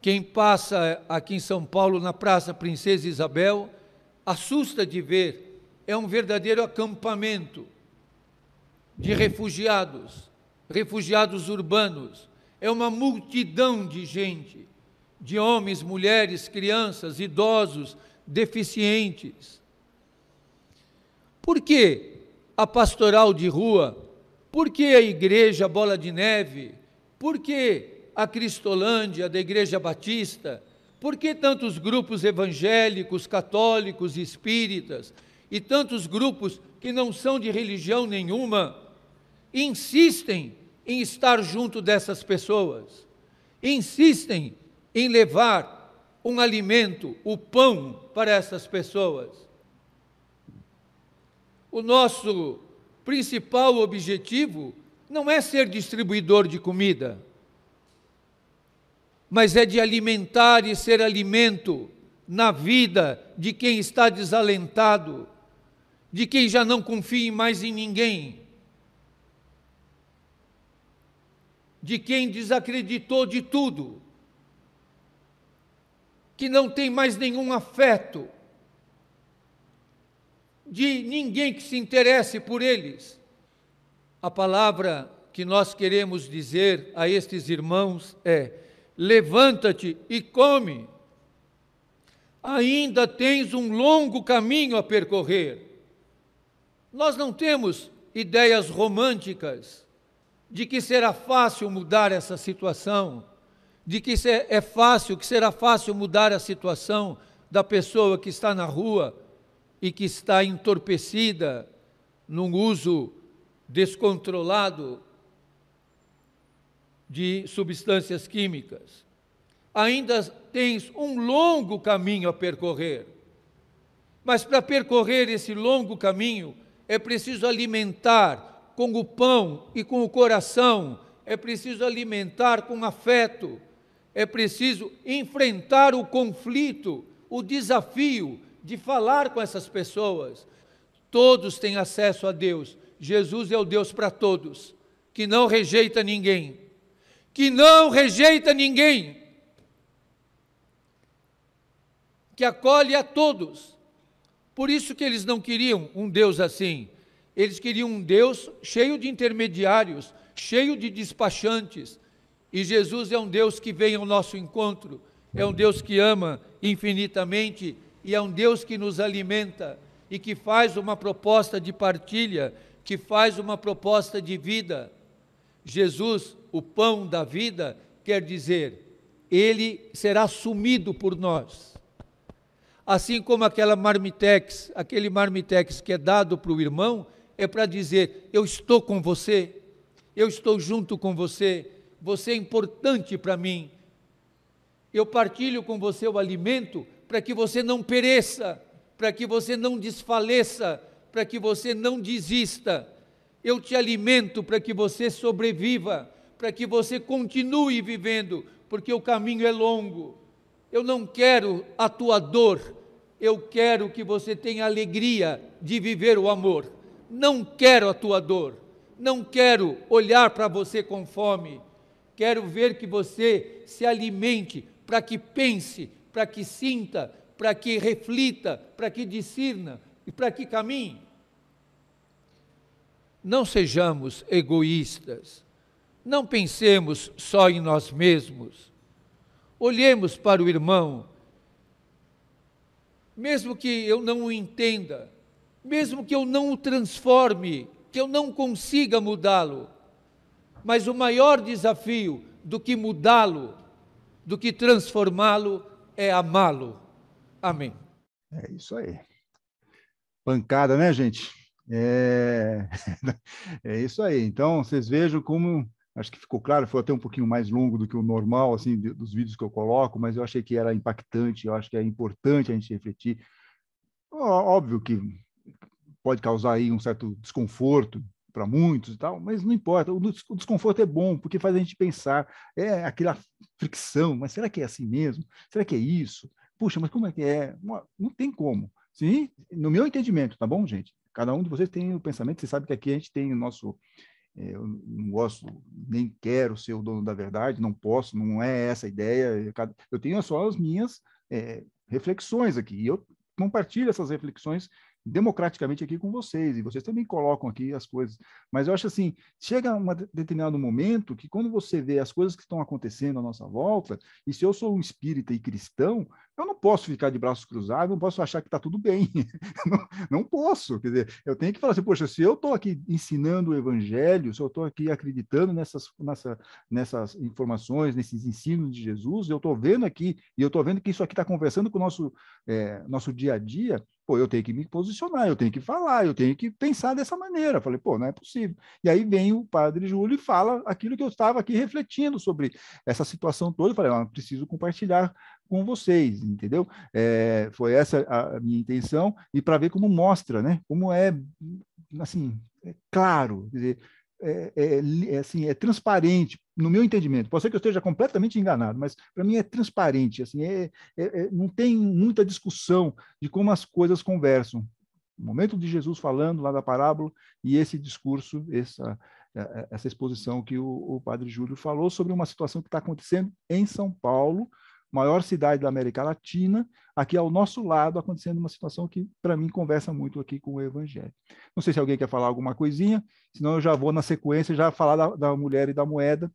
[SPEAKER 5] Quem passa aqui em São Paulo, na Praça Princesa Isabel, assusta de ver. É um verdadeiro acampamento de refugiados urbanos. É uma multidão de gente, de homens, mulheres, crianças, idosos, deficientes. Por que a pastoral de rua? Por que a igreja Bola de Neve? Por que a Cristolândia da Igreja Batista? Por que tantos grupos evangélicos, católicos, espíritas e tantos grupos que não são de religião nenhuma insistem em estar junto dessas pessoas? Insistem em levar um alimento, o pão, para essas pessoas. O nosso principal objetivo não é ser distribuidor de comida, mas é de alimentar e ser alimento na vida de quem está desalentado, de quem já não confia mais em ninguém, de quem desacreditou de tudo, que não tem mais nenhum afeto, de ninguém que se interesse por eles. A palavra que nós queremos dizer a estes irmãos é: levanta-te e come. Ainda tens um longo caminho a percorrer. Nós não temos ideias românticas de que será fácil mudar essa situação, de que será fácil mudar a situação da pessoa que está na rua e que está entorpecida num uso descontrolado de substâncias químicas. Ainda tens um longo caminho a percorrer, mas para percorrer esse longo caminho é preciso alimentar com o pão e com o coração, é preciso alimentar com afeto, é preciso enfrentar o conflito, o desafio de falar com essas pessoas. Todos têm acesso a Deus. Jesus é o Deus para todos, que não rejeita ninguém, que acolhe a todos. Por isso que eles não queriam um Deus assim. Eles queriam um Deus cheio de intermediários, cheio de despachantes. E Jesus é um Deus que vem ao nosso encontro, é um Deus que ama infinitamente e é um Deus que nos alimenta e que faz uma proposta de partilha, que faz uma proposta de vida. Jesus, o pão da vida, quer dizer, ele será sumido por nós. Assim como aquele marmitex que é dado para o irmão, é para dizer: eu estou com você, eu estou junto com você, você é importante para mim. Eu partilho com você o alimento para que você não pereça, para que você não desfaleça, para que você não desista. Eu te alimento para que você sobreviva, para que você continue vivendo, porque o caminho é longo. Eu não quero a tua dor, eu quero que você tenha alegria de viver o amor. Não quero a tua dor, não quero olhar para você com fome, quero ver que você se alimente para que pense, para que sinta, para que reflita, para que discirna e para que caminhe. Não sejamos egoístas, não pensemos só em nós mesmos. Olhemos para o irmão, mesmo que eu não o entenda, mesmo que eu não o transforme, que eu não consiga mudá-lo, mas o maior desafio do que mudá-lo, do que transformá-lo, é amá-lo. Amém.
[SPEAKER 1] É isso aí. Pancada, né, gente? É isso aí. Então, vocês vejam como, acho que ficou claro, foi até um pouquinho mais longo do que o normal, assim, dos vídeos que eu coloco, mas eu achei que era impactante, eu acho que é importante a gente refletir. Óbvio que pode causar aí um certo desconforto para muitos e tal, mas não importa, o desconforto é bom, porque faz a gente pensar, é aquela fricção, mas será que é assim mesmo? Será que é isso? Puxa, mas como é que é? Não tem como. Sim, no meu entendimento, tá bom, gente? Cada um de vocês tem o pensamento, você sabe que aqui a gente tem o nosso... Eu não gosto, nem quero ser o dono da verdade, não posso, não é essa a ideia. Eu tenho só as minhas reflexões aqui, e eu compartilho essas reflexões democraticamente aqui com vocês, e vocês também colocam aqui as coisas. Mas eu acho assim, chega um determinado momento que quando você vê as coisas que estão acontecendo à nossa volta, e se eu sou um espírita e cristão, eu não posso ficar de braços cruzados, não posso achar que está tudo bem. Não posso. Quer dizer, eu tenho que falar assim, poxa, se eu estou aqui ensinando o evangelho, se eu estou aqui acreditando nessas informações, nesses ensinos de Jesus, eu estou vendo aqui, e eu estou vendo que isso aqui está conversando com o nosso dia a dia, pô, eu tenho que me posicionar, eu tenho que falar, eu tenho que pensar dessa maneira. Eu falei, pô, não é possível. E aí vem o padre Júlio e fala aquilo que eu estava aqui refletindo sobre essa situação toda. Eu falei, preciso compartilhar com vocês, entendeu? Foi essa a minha intenção, e para ver como mostra, né? Como é, assim, claro, quer dizer, assim, é transparente, no meu entendimento. Pode ser que eu esteja completamente enganado, mas para mim é transparente, assim, não tem muita discussão de como as coisas conversam. O momento de Jesus falando lá da parábola e esse discurso, essa exposição que o padre Júlio falou sobre uma situação que está acontecendo em São Paulo, maior cidade da América Latina, aqui ao nosso lado, acontecendo uma situação que, para mim, conversa muito aqui com o Evangelho. Não sei se alguém quer falar alguma coisinha, senão eu já vou na sequência já falar da mulher e da moeda.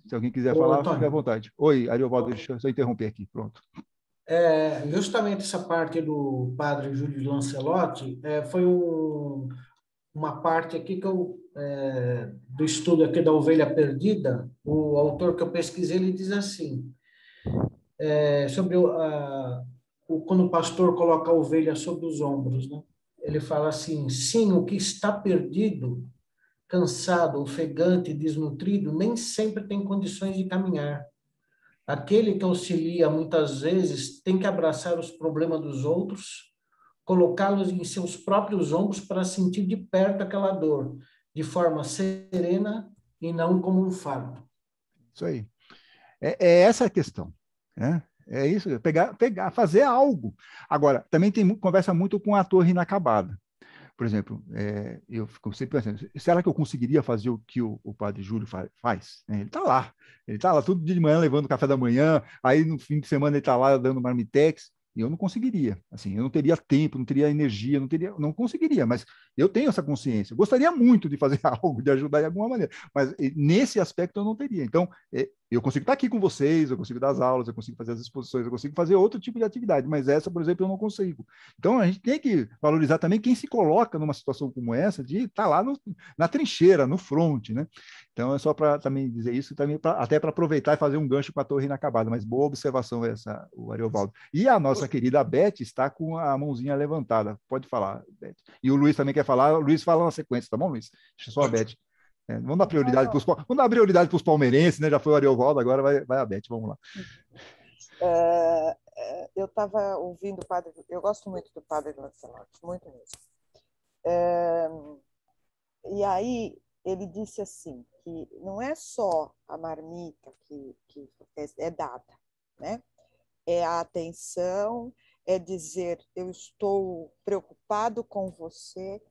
[SPEAKER 1] Se alguém quiser falar, fique à vontade. Oi, Ariovaldo, deixa eu só interromper aqui, pronto.
[SPEAKER 6] Justamente essa parte do padre Júlio Lancelotti foi uma parte aqui que do estudo aqui da ovelha perdida. O autor que eu pesquisei, ele diz assim, sobre quando o pastor coloca a ovelha sobre os ombros, né? Ele fala assim, sim, o que está perdido, cansado, ofegante, desnutrido, nem sempre tem condições de caminhar. Aquele que auxilia, muitas vezes, tem que abraçar os problemas dos outros, colocá-los em seus próprios ombros para sentir de perto aquela dor, de forma serena e não como um fardo.
[SPEAKER 1] Isso aí. É essa a questão, né? É isso, pegar, fazer algo. Agora, também conversa muito com a torre inacabada. Por exemplo, eu fico sempre pensando, será que eu conseguiria fazer o que o padre Júlio faz? Ele está lá todo dia de manhã levando café da manhã, aí no fim de semana ele está lá dando marmitex, e eu não conseguiria, assim, eu não teria tempo, não teria energia, não conseguiria, mas eu tenho essa consciência, eu gostaria muito de fazer algo, de ajudar de alguma maneira, mas nesse aspecto eu não teria. Então, eu consigo estar aqui com vocês, eu consigo dar as aulas, eu consigo fazer as exposições, eu consigo fazer outro tipo de atividade, mas essa, por exemplo, eu não consigo. Então, a gente tem que valorizar também quem se coloca numa situação como essa, de estar lá na trincheira, no front, né? Então, é só para também dizer isso, também até para aproveitar e fazer um gancho com a torre inacabada, mas boa observação essa, o Ariovaldo. E a nossa querida Beth está com a mãozinha levantada. Pode falar, Beth. E o Luiz também quer falar, o Luiz fala na sequência, tá bom, Luiz? Deixa só a Beth. Vamos dar prioridade para os palmeirenses, né? Já foi o Ariovaldo, agora vai a Beth, vamos lá.
[SPEAKER 7] Eu estava ouvindo o padre, eu gosto muito do padre Lancelotti, muito mesmo. E aí ele disse assim, que não é só a marmita que é dada, né? É a atenção, é dizer, eu estou preocupado com você.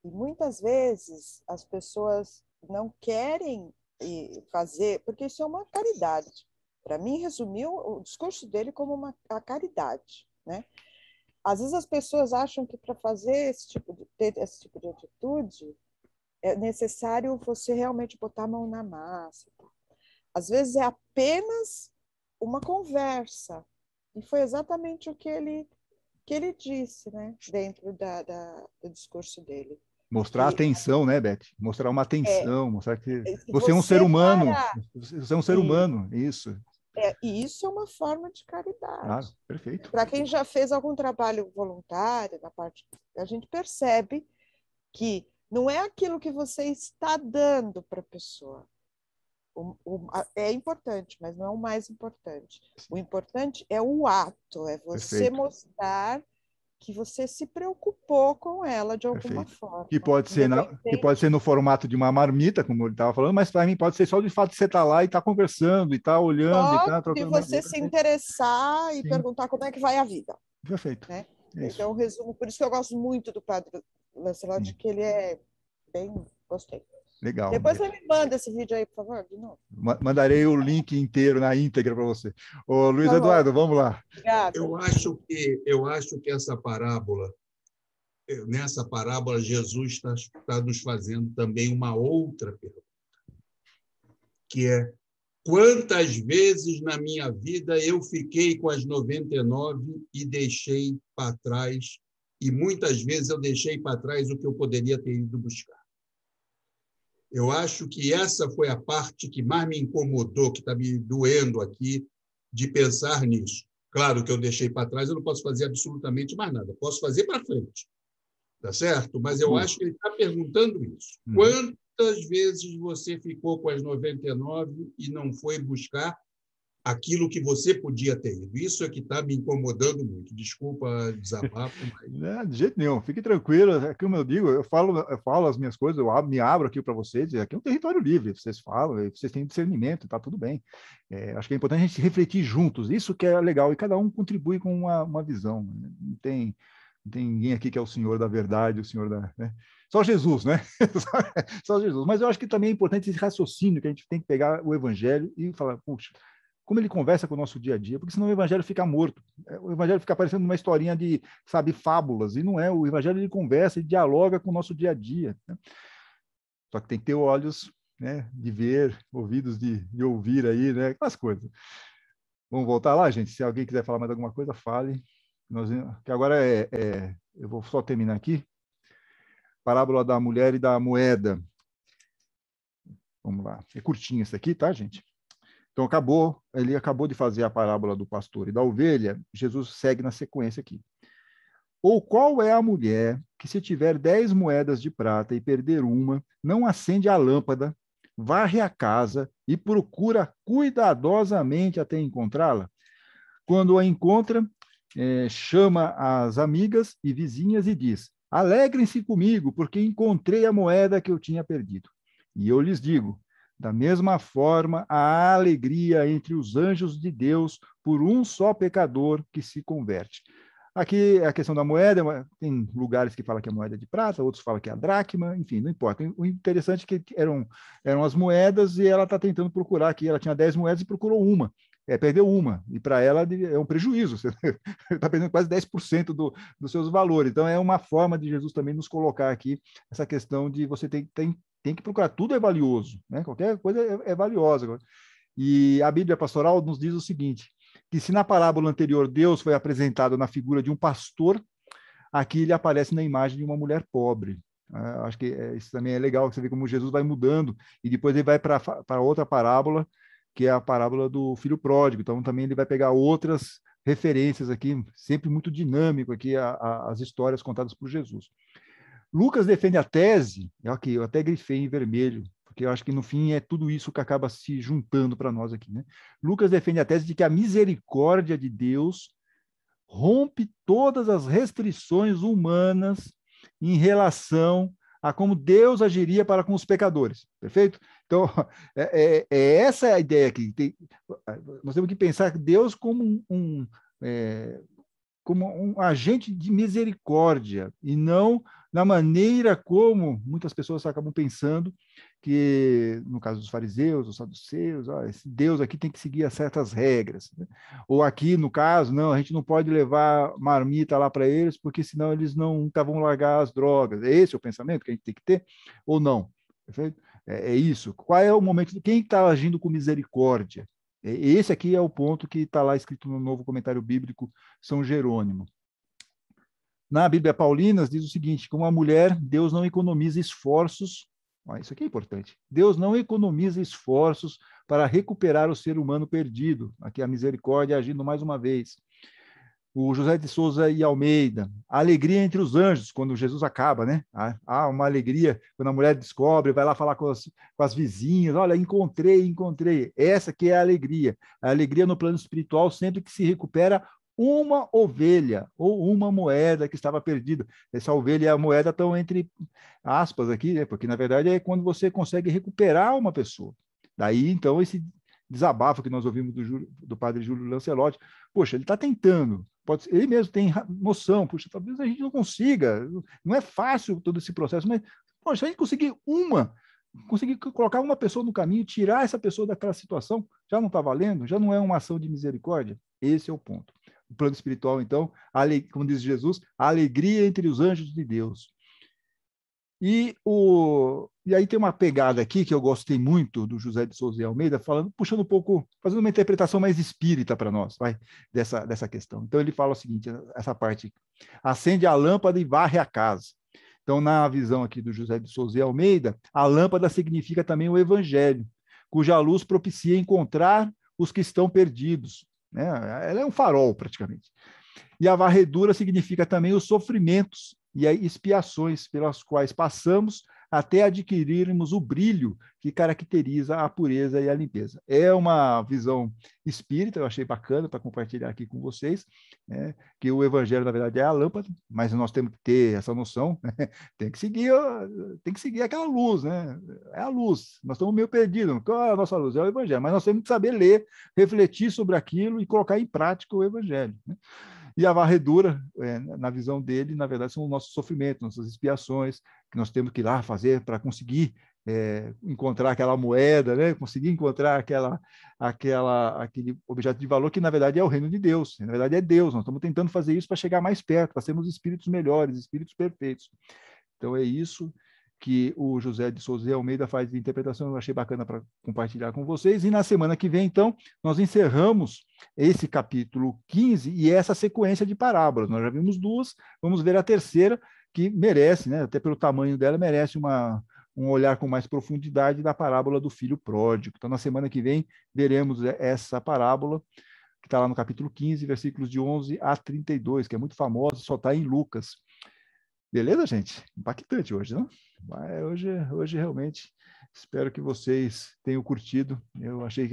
[SPEAKER 7] E muitas vezes as pessoas não querem fazer, porque isso é uma caridade. Para mim, resumiu o discurso dele como a caridade, né? Às vezes as pessoas acham que para fazer ter esse tipo de atitude é necessário você realmente botar a mão na massa. Às vezes é apenas uma conversa. E foi exatamente o que ele disse, né? Dentro do discurso dele.
[SPEAKER 1] Mostrar atenção, né, Beth? Mostrar uma atenção, mostrar que você é um ser humano. Você é um ser humano, isso.
[SPEAKER 7] E isso é uma forma de caridade.
[SPEAKER 1] Ah, perfeito.
[SPEAKER 7] Para quem já fez algum trabalho voluntário, na parte, a gente percebe que não é aquilo que você está dando para a pessoa. É importante, mas não é o mais importante. O importante é o ato, é você mostrar que você se preocupou com ela de alguma forma.
[SPEAKER 1] Que pode ser no formato de uma marmita, como ele estava falando, mas para mim pode ser só de fato de você estar lá e estar conversando, e estar olhando,
[SPEAKER 7] só
[SPEAKER 1] e estar trocando.
[SPEAKER 7] De você se interessar e perguntar como é que vai a vida.
[SPEAKER 1] Perfeito.
[SPEAKER 7] Né? Então, resumo, por isso que eu gosto muito do Padre Lancelotti, que ele é bem... Gostei.
[SPEAKER 1] Legal.
[SPEAKER 7] Depois você me manda esse vídeo aí, por favor, de novo.
[SPEAKER 1] Mandarei o link inteiro, na íntegra, para você. Ô, Luiz Eduardo, vamos lá.
[SPEAKER 7] Obrigada.
[SPEAKER 4] Eu acho que essa parábola, nessa parábola, Jesus está nos fazendo também uma outra pergunta, que é: quantas vezes na minha vida eu fiquei com as 99 e deixei para trás, e muitas vezes eu deixei para trás o que eu poderia ter ido buscar. Eu acho que essa foi a parte que mais me incomodou, que está me doendo aqui, de pensar nisso. Claro que eu deixei para trás, eu não posso fazer absolutamente mais nada. Posso fazer para frente, tá certo? Mas eu acho que ele está perguntando isso. Quantas vezes você ficou com as 99 e não foi buscar aquilo que você podia ter ido? Isso é que está me incomodando muito. Desculpa desabafo, mas...
[SPEAKER 1] Não, de jeito nenhum, fique tranquilo. É como eu digo, eu falo as minhas coisas, me abro aqui para vocês. Aqui é um território livre, vocês falam, vocês têm discernimento, está tudo bem. Acho que é importante a gente refletir juntos, isso que é legal, e cada um contribui com uma visão. Não tem ninguém aqui que é o senhor da verdade, o senhor da... Né? Só Jesus, né? Só Jesus. Mas eu acho que também é importante esse raciocínio, que a gente tem que pegar o evangelho e falar, puxa, como ele conversa com o nosso dia a dia, porque senão o evangelho fica morto. O evangelho fica parecendo uma historinha de, sabe, fábulas, e não é. O evangelho ele conversa e dialoga com o nosso dia a dia. Né? Só que tem que ter olhos, né, de ver, ouvidos de ouvir aí, né, aquelas coisas. Vamos voltar lá, gente? Se alguém quiser falar mais alguma coisa, fale. Que agora eu vou só terminar aqui. Parábola da mulher e da moeda. Vamos lá. É curtinho isso aqui, tá, gente? Então, ele acabou de fazer a parábola do pastor e da ovelha, Jesus segue na sequência aqui. Ou qual é a mulher que, se tiver 10 moedas de prata e perder uma, não acende a lâmpada, varre a casa e procura cuidadosamente até encontrá-la? Quando a encontra, chama as amigas e vizinhas e diz: alegrem-se comigo, porque encontrei a moeda que eu tinha perdido. E eu lhes digo, da mesma forma, há alegria entre os anjos de Deus por um só pecador que se converte. Aqui a questão da moeda, tem lugares que falam que é moeda de prata, outros falam que é a dracma, enfim, não importa. O interessante é que eram as moedas e ela está tentando procurar aqui. Ela tinha 10 moedas e procurou uma. Perdeu uma, e para ela é um prejuízo, você está perdendo quase 10% dos seus valores. Então, é uma forma de Jesus também nos colocar aqui essa questão de você tem que procurar, tudo é valioso, né? Qualquer coisa é valiosa. E a Bíblia pastoral nos diz o seguinte, que se na parábola anterior Deus foi apresentado na figura de um pastor, aqui ele aparece na imagem de uma mulher pobre. Acho que isso também é legal, você vê como Jesus vai mudando, e depois ele vai para outra parábola, que é a parábola do filho pródigo. Então, também ele vai pegar outras referências aqui, sempre muito dinâmico aqui, as histórias contadas por Jesus. Lucas defende a tese, aqui, eu até grifei em vermelho, porque eu acho que no fim é tudo isso que acaba se juntando para nós aqui, né? Lucas defende a tese de que a misericórdia de Deus rompe todas as restrições humanas em relação a como Deus agiria para com os pecadores. Perfeito? Então, essa a ideia aqui. Nós temos que pensar Deus como como um agente de misericórdia, e não na maneira como muitas pessoas acabam pensando que, no caso dos fariseus, dos saduceus, esse Deus aqui tem que seguir certas regras. Né? Ou aqui, no caso, não, a gente não pode levar marmita lá para eles, porque senão eles nunca vão largar as drogas. Esse é o pensamento que a gente tem que ter, ou não? Perfeito? É isso. Qual é o momento? Quem está agindo com misericórdia? Esse aqui é o ponto que está lá escrito no novo comentário bíblico São Jerônimo. Na Bíblia Paulinas diz o seguinte, como a mulher, Deus não economiza esforços, isso aqui é importante, Deus não economiza esforços para recuperar o ser humano perdido, aqui a misericórdia agindo mais uma vez. O José de Souza e Almeida, a alegria entre os anjos, quando Jesus acaba, né? Há uma alegria quando a mulher descobre, vai lá falar com as vizinhas, olha, encontrei. Essa que é a alegria no plano espiritual, sempre que se recupera uma ovelha ou uma moeda que estava perdida. Essa ovelha e a moeda estão entre aspas aqui, né? Porque, na verdade, é quando você consegue recuperar uma pessoa. Daí, então, esse desabafo que nós ouvimos do padre Júlio Lancelotti, poxa, ele está tentando, ele mesmo tem noção, poxa, talvez a gente não consiga, não é fácil todo esse processo, mas, poxa, se a gente conseguir colocar uma pessoa no caminho, tirar essa pessoa daquela situação, já não está valendo? Já não é uma ação de misericórdia? Esse é o ponto. O plano espiritual, então, como diz Jesus, a alegria entre os anjos de Deus. E aí tem uma pegada aqui que eu gostei muito do José de Souza e Almeida, puxando um pouco, fazendo uma interpretação mais espírita para nós, dessa questão. Então ele fala o seguinte, essa parte, acende a lâmpada e varre a casa. Então, na visão aqui do José de Souza e Almeida, a lâmpada significa também o evangelho, cuja luz propicia encontrar os que estão perdidos. Né? Ela é um farol, praticamente. E a varredura significa também os sofrimentos e as expiações pelas quais passamos até adquirirmos o brilho que caracteriza a pureza e a limpeza. É uma visão espírita, eu achei bacana para compartilhar aqui com vocês, né, que o evangelho, na verdade, é a lâmpada, mas nós temos que ter essa noção, né, tem que seguir aquela luz, né? É a luz, nós estamos meio perdidos, qual é a nossa luz? É o evangelho, mas nós temos que saber ler, refletir sobre aquilo e colocar em prática o evangelho, né? E a varredura, na visão dele, na verdade, são os nossos sofrimentos, nossas expiações, que nós temos que ir lá fazer para conseguir encontrar aquela moeda, né? Conseguir encontrar aquele objeto de valor que, na verdade, é o reino de Deus. Na verdade, é Deus. Nós estamos tentando fazer isso para chegar mais perto, para sermos espíritos melhores, espíritos perfeitos. Então, é isso que o José de Souza e Almeida faz de interpretação, eu achei bacana para compartilhar com vocês. E na semana que vem, então, nós encerramos esse capítulo 15 e essa sequência de parábolas. Nós já vimos duas, vamos ver a terceira, que merece, né, até pelo tamanho dela, merece um olhar com mais profundidade da parábola do filho pródigo. Então, na semana que vem, veremos essa parábola, que está lá no capítulo 15, versículos de 11 a 32, que é muito famosa, só está em Lucas. Beleza, gente? Impactante hoje, não? Hoje realmente espero que vocês tenham curtido. Eu achei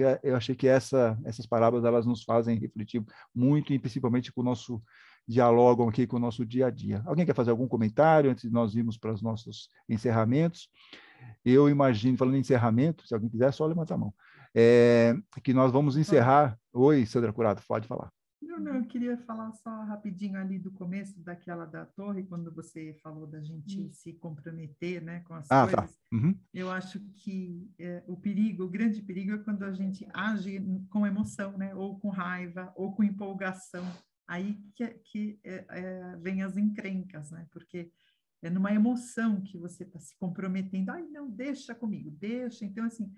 [SPEAKER 1] que essas parábolas elas nos fazem refletir muito, e principalmente com o nosso diálogo aqui, com o nosso dia a dia. Alguém quer fazer algum comentário antes de nós irmos para os nossos encerramentos? Eu imagino, falando em encerramento, se alguém quiser, é só levantar a mão. Que nós vamos encerrar. Oi, Sandra Curado, pode falar.
[SPEAKER 2] Não, eu queria falar só rapidinho ali do começo daquela da torre, quando você falou da gente se comprometer, né, com as coisas.
[SPEAKER 1] Tá. Uhum.
[SPEAKER 2] Eu acho que o grande perigo é quando a gente age com emoção, né, ou com raiva, ou com empolgação. Aí que vem as encrencas, né, porque é numa emoção que você está se comprometendo. Ai, não, deixa comigo, deixa. Então, assim,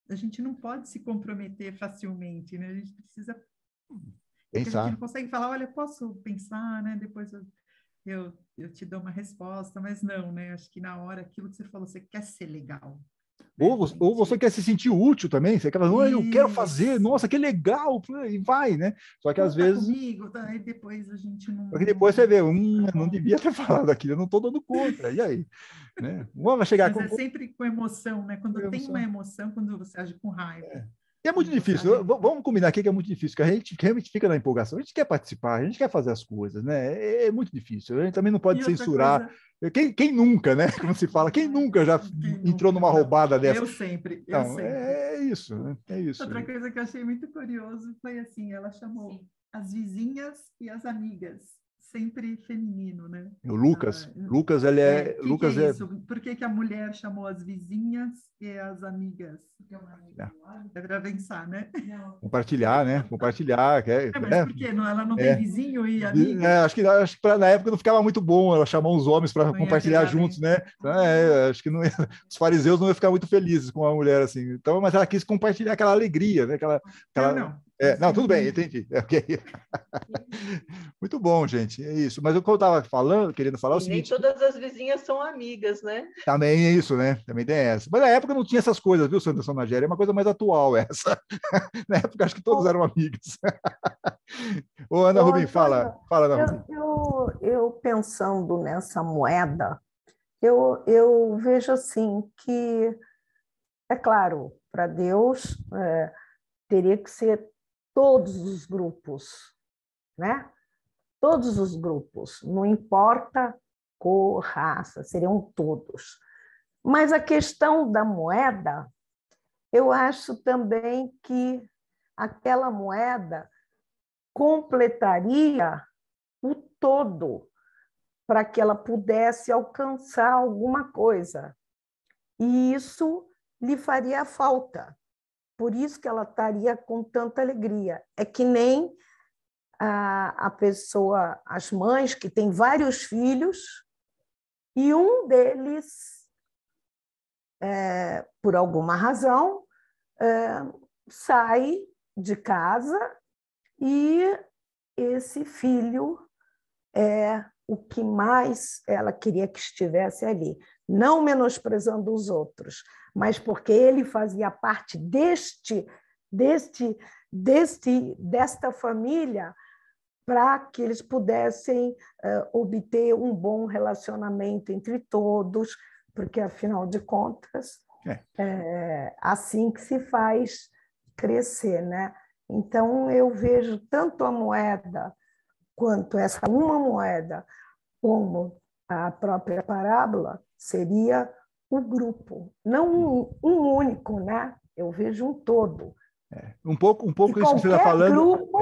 [SPEAKER 2] a gente não pode se comprometer facilmente, né, a gente precisa pensar. A gente não consegue falar, olha, posso pensar, né? Depois eu te dou uma resposta, mas não, né? Acho que na hora, aquilo que você falou, você quer ser legal. Né?
[SPEAKER 1] Ou você quer se sentir útil também, você quer falar, eu quero fazer, nossa, que legal, e vai, né? Só que às vezes...
[SPEAKER 2] comigo, tá? E depois a gente não...
[SPEAKER 1] Porque depois você vê, não devia ter falado aquilo, eu não estou dando conta, e aí? Né? Vai chegar
[SPEAKER 2] mas é sempre com emoção, né? Quando tem uma emoção, quando você age com raiva.
[SPEAKER 1] E é muito difícil. Vamos combinar aqui que é muito difícil, porque a gente realmente fica na empolgação. A gente quer participar, a gente quer fazer as coisas, né? É muito difícil. A gente também não pode censurar. Quem nunca, né? Como se fala, quem nunca já entrou numa roubada dessa?
[SPEAKER 2] Eu sempre.
[SPEAKER 1] Então, é isso, né? É isso.
[SPEAKER 2] Outra coisa que eu achei muito curioso foi assim, ela chamou as vizinhas e as amigas, sempre feminino, né?
[SPEAKER 1] O Lucas, ele é... Lucas
[SPEAKER 2] é isso? Por que a mulher chamou as vizinhas e as amigas? É para pensar, né?
[SPEAKER 1] Compartilhar, né? Compartilhar.
[SPEAKER 2] Mas por quê? Ela não tem vizinho e amiga?
[SPEAKER 1] Acho que na época não ficava muito bom ela chamar os homens para compartilhar juntos, né? Então, acho que os fariseus não iam ficar muito felizes com a mulher assim. Então, mas ela quis compartilhar aquela alegria, né? Não, tudo bem, entendi. Okay. Muito bom, gente, é isso. Mas o que eu estava querendo falar é o seguinte...
[SPEAKER 8] Nem todas as vizinhas são amigas, né?
[SPEAKER 1] Também é isso, né? Também tem essa. Mas na época não tinha essas coisas, viu, Sandra Sonagéria? É uma coisa mais atual essa. Na época acho que todos eram amigos. Ô, Ana Rubim, fala, Ana Rubim.
[SPEAKER 9] Eu pensando nessa moeda, eu vejo assim que, é claro, para Deus teria que ser todos os grupos, né? Todos os grupos, não importa cor, raça, seriam todos. Mas a questão da moeda, eu acho também que aquela moeda completaria o todo para que ela pudesse alcançar alguma coisa. E isso lhe faria falta. Por isso que ela estaria com tanta alegria. É que nem a pessoa, as mães que têm vários filhos e um deles, por alguma razão, sai de casa e esse filho é o que mais ela queria que estivesse ali, não menosprezando os outros, mas porque ele fazia parte desta família para que eles pudessem obter um bom relacionamento entre todos, porque, afinal de contas, é assim que se faz crescer, né? Então, eu vejo tanto a moeda quanto essa uma moeda, como a própria parábola, seria o grupo, não um único, né? Eu vejo um todo.
[SPEAKER 1] Um pouco isso que você está falando.
[SPEAKER 9] Grupo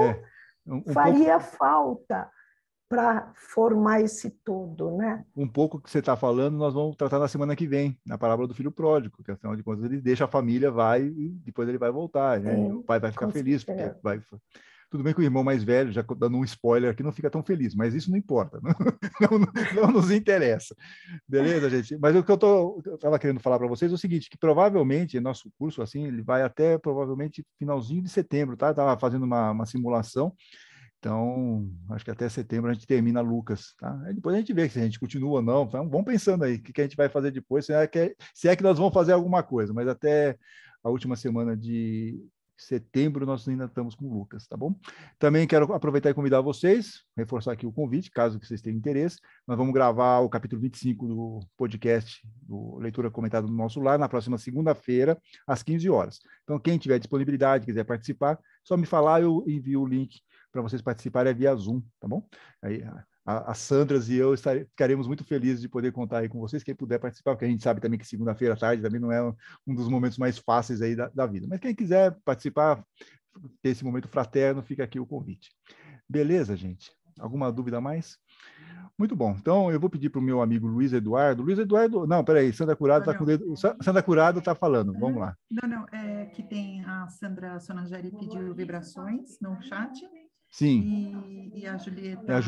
[SPEAKER 9] faria falta para formar esse todo, né?
[SPEAKER 1] Um pouco que você está falando, nós vamos tratar na semana que vem, na parábola do filho pródigo, que afinal de contas ele deixa a família, vai e depois ele vai voltar, né? E o pai vai ficar feliz, porque vai... Tudo bem que o irmão mais velho, já dando um spoiler aqui, não fica tão feliz, mas isso não importa, não nos interessa. Beleza, gente? Mas o que eu estava querendo falar para vocês é o seguinte, que provavelmente nosso curso, assim, ele vai até provavelmente finalzinho de setembro, tá? Estava fazendo uma simulação, então acho que até setembro a gente termina Lucas, tá? Aí depois a gente vê se a gente continua ou não, então, vamos pensando aí, o que a gente vai fazer depois, se é que nós vamos fazer alguma coisa, mas até a última semana de setembro nós ainda estamos com o Lucas, tá bom? Também quero aproveitar e convidar vocês, reforçar aqui o convite, caso que vocês tenham interesse, nós vamos gravar o capítulo 25 do podcast do Leitura Comentada no Nosso Lar na próxima segunda-feira, às 15 horas. Então, quem tiver disponibilidade, quiser participar, só me falar, eu envio o link para vocês participarem via Zoom, tá bom? Aí, a Sandras e eu ficaremos muito felizes de poder contar aí com vocês, quem puder participar, porque a gente sabe também que segunda-feira à tarde também não é um dos momentos mais fáceis aí da vida. Mas quem quiser participar, ter esse momento fraterno, fica aqui o convite. Beleza, gente? Alguma dúvida a mais? Muito bom. Então, eu vou pedir para o meu amigo Luiz Eduardo. Não, peraí, Sandra Curado está com o dedo. Sandra Curado está falando, vamos lá.
[SPEAKER 2] Não, é que tem a Sandra Sonangeri pediu vibrações no chat.
[SPEAKER 1] Sim.
[SPEAKER 2] E a Julieta.
[SPEAKER 1] A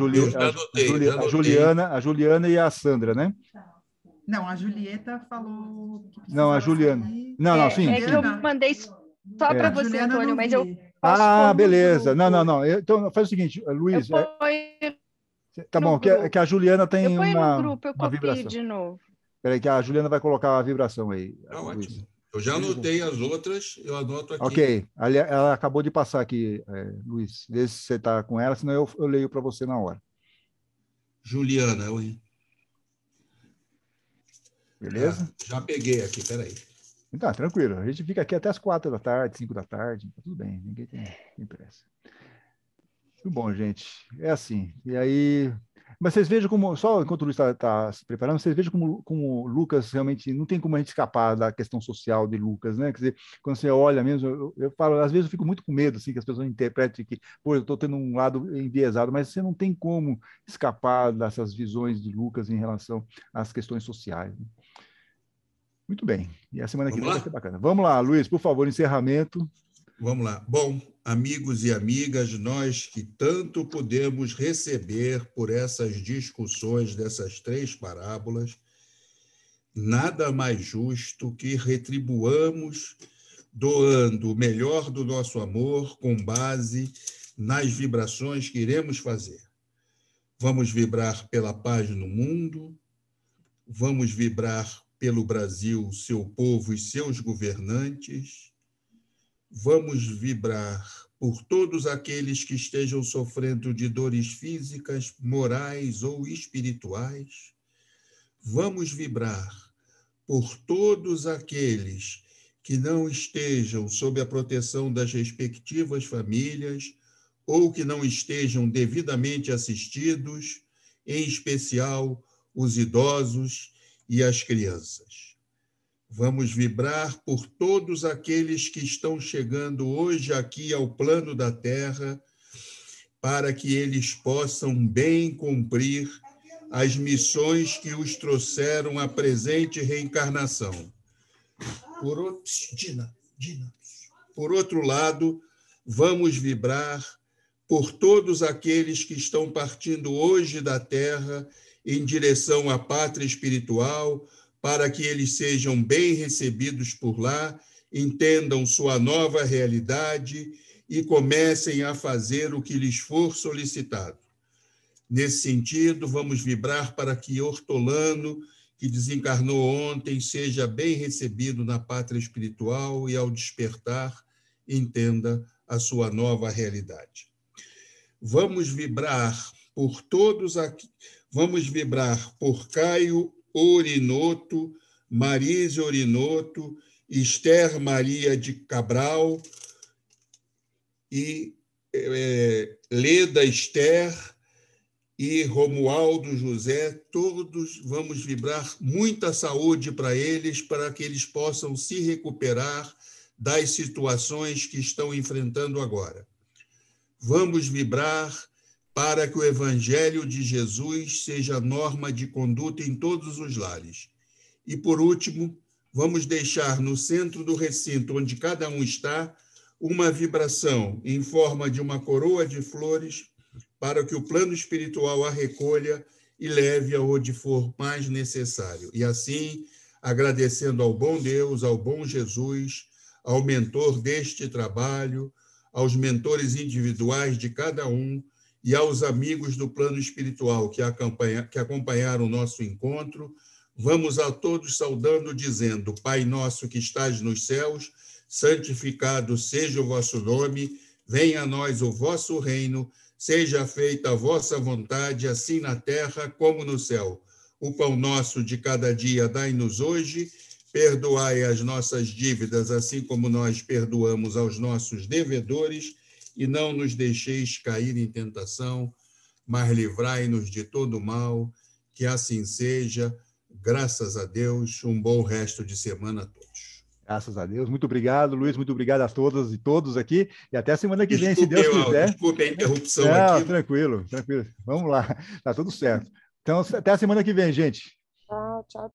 [SPEAKER 1] Juliana e a Sandra, né?
[SPEAKER 2] Não, a Julieta falou.
[SPEAKER 1] Não, a Juliana. Não, sim.
[SPEAKER 8] É que eu mandei só para você, Antônio, mas eu.
[SPEAKER 1] Beleza. Não. Então, faz o seguinte, Luiz. Tá bom, que a Juliana tem
[SPEAKER 8] eu ponho no grupo, eu copio
[SPEAKER 1] vibração.
[SPEAKER 8] De novo.
[SPEAKER 1] Peraí, que a Juliana vai colocar a vibração aí.
[SPEAKER 4] Tá ótimo. Eu já anotei as outras, eu anoto aqui.
[SPEAKER 1] Ok, ela acabou de passar aqui, Luiz. Vê se você está com ela, senão eu leio para você na hora.
[SPEAKER 4] Juliana, oi.
[SPEAKER 1] Beleza?
[SPEAKER 4] Já peguei aqui, peraí.
[SPEAKER 1] Então, tranquilo. A gente fica aqui até as 4 da tarde, 5 da tarde. Tá tudo bem, ninguém tem pressa. Muito bom, gente. É assim. E aí... Mas vocês vejam como, só enquanto o Luiz está se preparando, vocês vejam como Lucas realmente, não tem como a gente escapar da questão social de Lucas, né? Quer dizer, quando você olha mesmo, eu falo, às vezes eu fico muito com medo, assim, que as pessoas interpretem que, pô, eu estou tendo um lado enviesado, mas você não tem como escapar dessas visões de Lucas em relação às questões sociais, né? Muito bem. E a semana que vem vai ser bacana. Vamos lá, Luiz, por favor, encerramento.
[SPEAKER 4] Vamos lá. Bom, amigos e amigas, nós que tanto podemos receber por essas discussões dessas 3 parábolas, nada mais justo que retribuamos doando o melhor do nosso amor com base nas vibrações que iremos fazer. Vamos vibrar pela paz no mundo, vamos vibrar pelo Brasil, seu povo e seus governantes, vamos vibrar por todos aqueles que estejam sofrendo de dores físicas, morais ou espirituais. Vamos vibrar por todos aqueles que não estejam sob a proteção das respectivas famílias ou que não estejam devidamente assistidos, em especial os idosos e as crianças. Vamos vibrar por todos aqueles que estão chegando hoje aqui ao plano da Terra, para que eles possam bem cumprir as missões que os trouxeram à presente reencarnação. Por outro lado, vamos vibrar por todos aqueles que estão partindo hoje da Terra em direção à pátria espiritual, para que eles sejam bem recebidos por lá, entendam sua nova realidade e comecem a fazer o que lhes for solicitado. Nesse sentido, vamos vibrar para que Hortolano, que desencarnou ontem, seja bem recebido na pátria espiritual e, ao despertar, entenda a sua nova realidade. Vamos vibrar por todos aqui, vamos vibrar por Caio Orinoto, Marise Orinoto, Esther Maria de Cabral e Leda Esther e Romualdo José, todos vamos vibrar muita saúde para eles, para que eles possam se recuperar das situações que estão enfrentando agora. Vamos vibrar para que o Evangelho de Jesus seja norma de conduta em todos os lares. E, por último, vamos deixar no centro do recinto, onde cada um está, uma vibração em forma de uma coroa de flores, para que o plano espiritual a recolha e leve aonde for mais necessário. E assim, agradecendo ao bom Deus, ao bom Jesus, ao mentor deste trabalho, aos mentores individuais de cada um, e aos amigos do plano espiritual que acompanharam o nosso encontro, vamos a todos saudando, dizendo: Pai nosso que estás nos céus, santificado seja o vosso nome, venha a nós o vosso reino, seja feita a vossa vontade, assim na terra como no céu. O pão nosso de cada dia dai-nos hoje, perdoai as nossas dívidas, assim como nós perdoamos aos nossos devedores, e não nos deixeis cair em tentação, mas livrai-nos de todo mal, que assim seja. Graças a Deus, um bom resto de semana a todos.
[SPEAKER 1] Graças a Deus. Muito obrigado, Luiz. Muito obrigado a todas e todos aqui. E até a semana que vem, se Deus quiser.
[SPEAKER 4] Desculpe a interrupção
[SPEAKER 1] aqui. Tranquilo, tranquilo. Vamos lá. Tá tudo certo. Então, até a semana que vem, gente.
[SPEAKER 7] Tchau, tchau.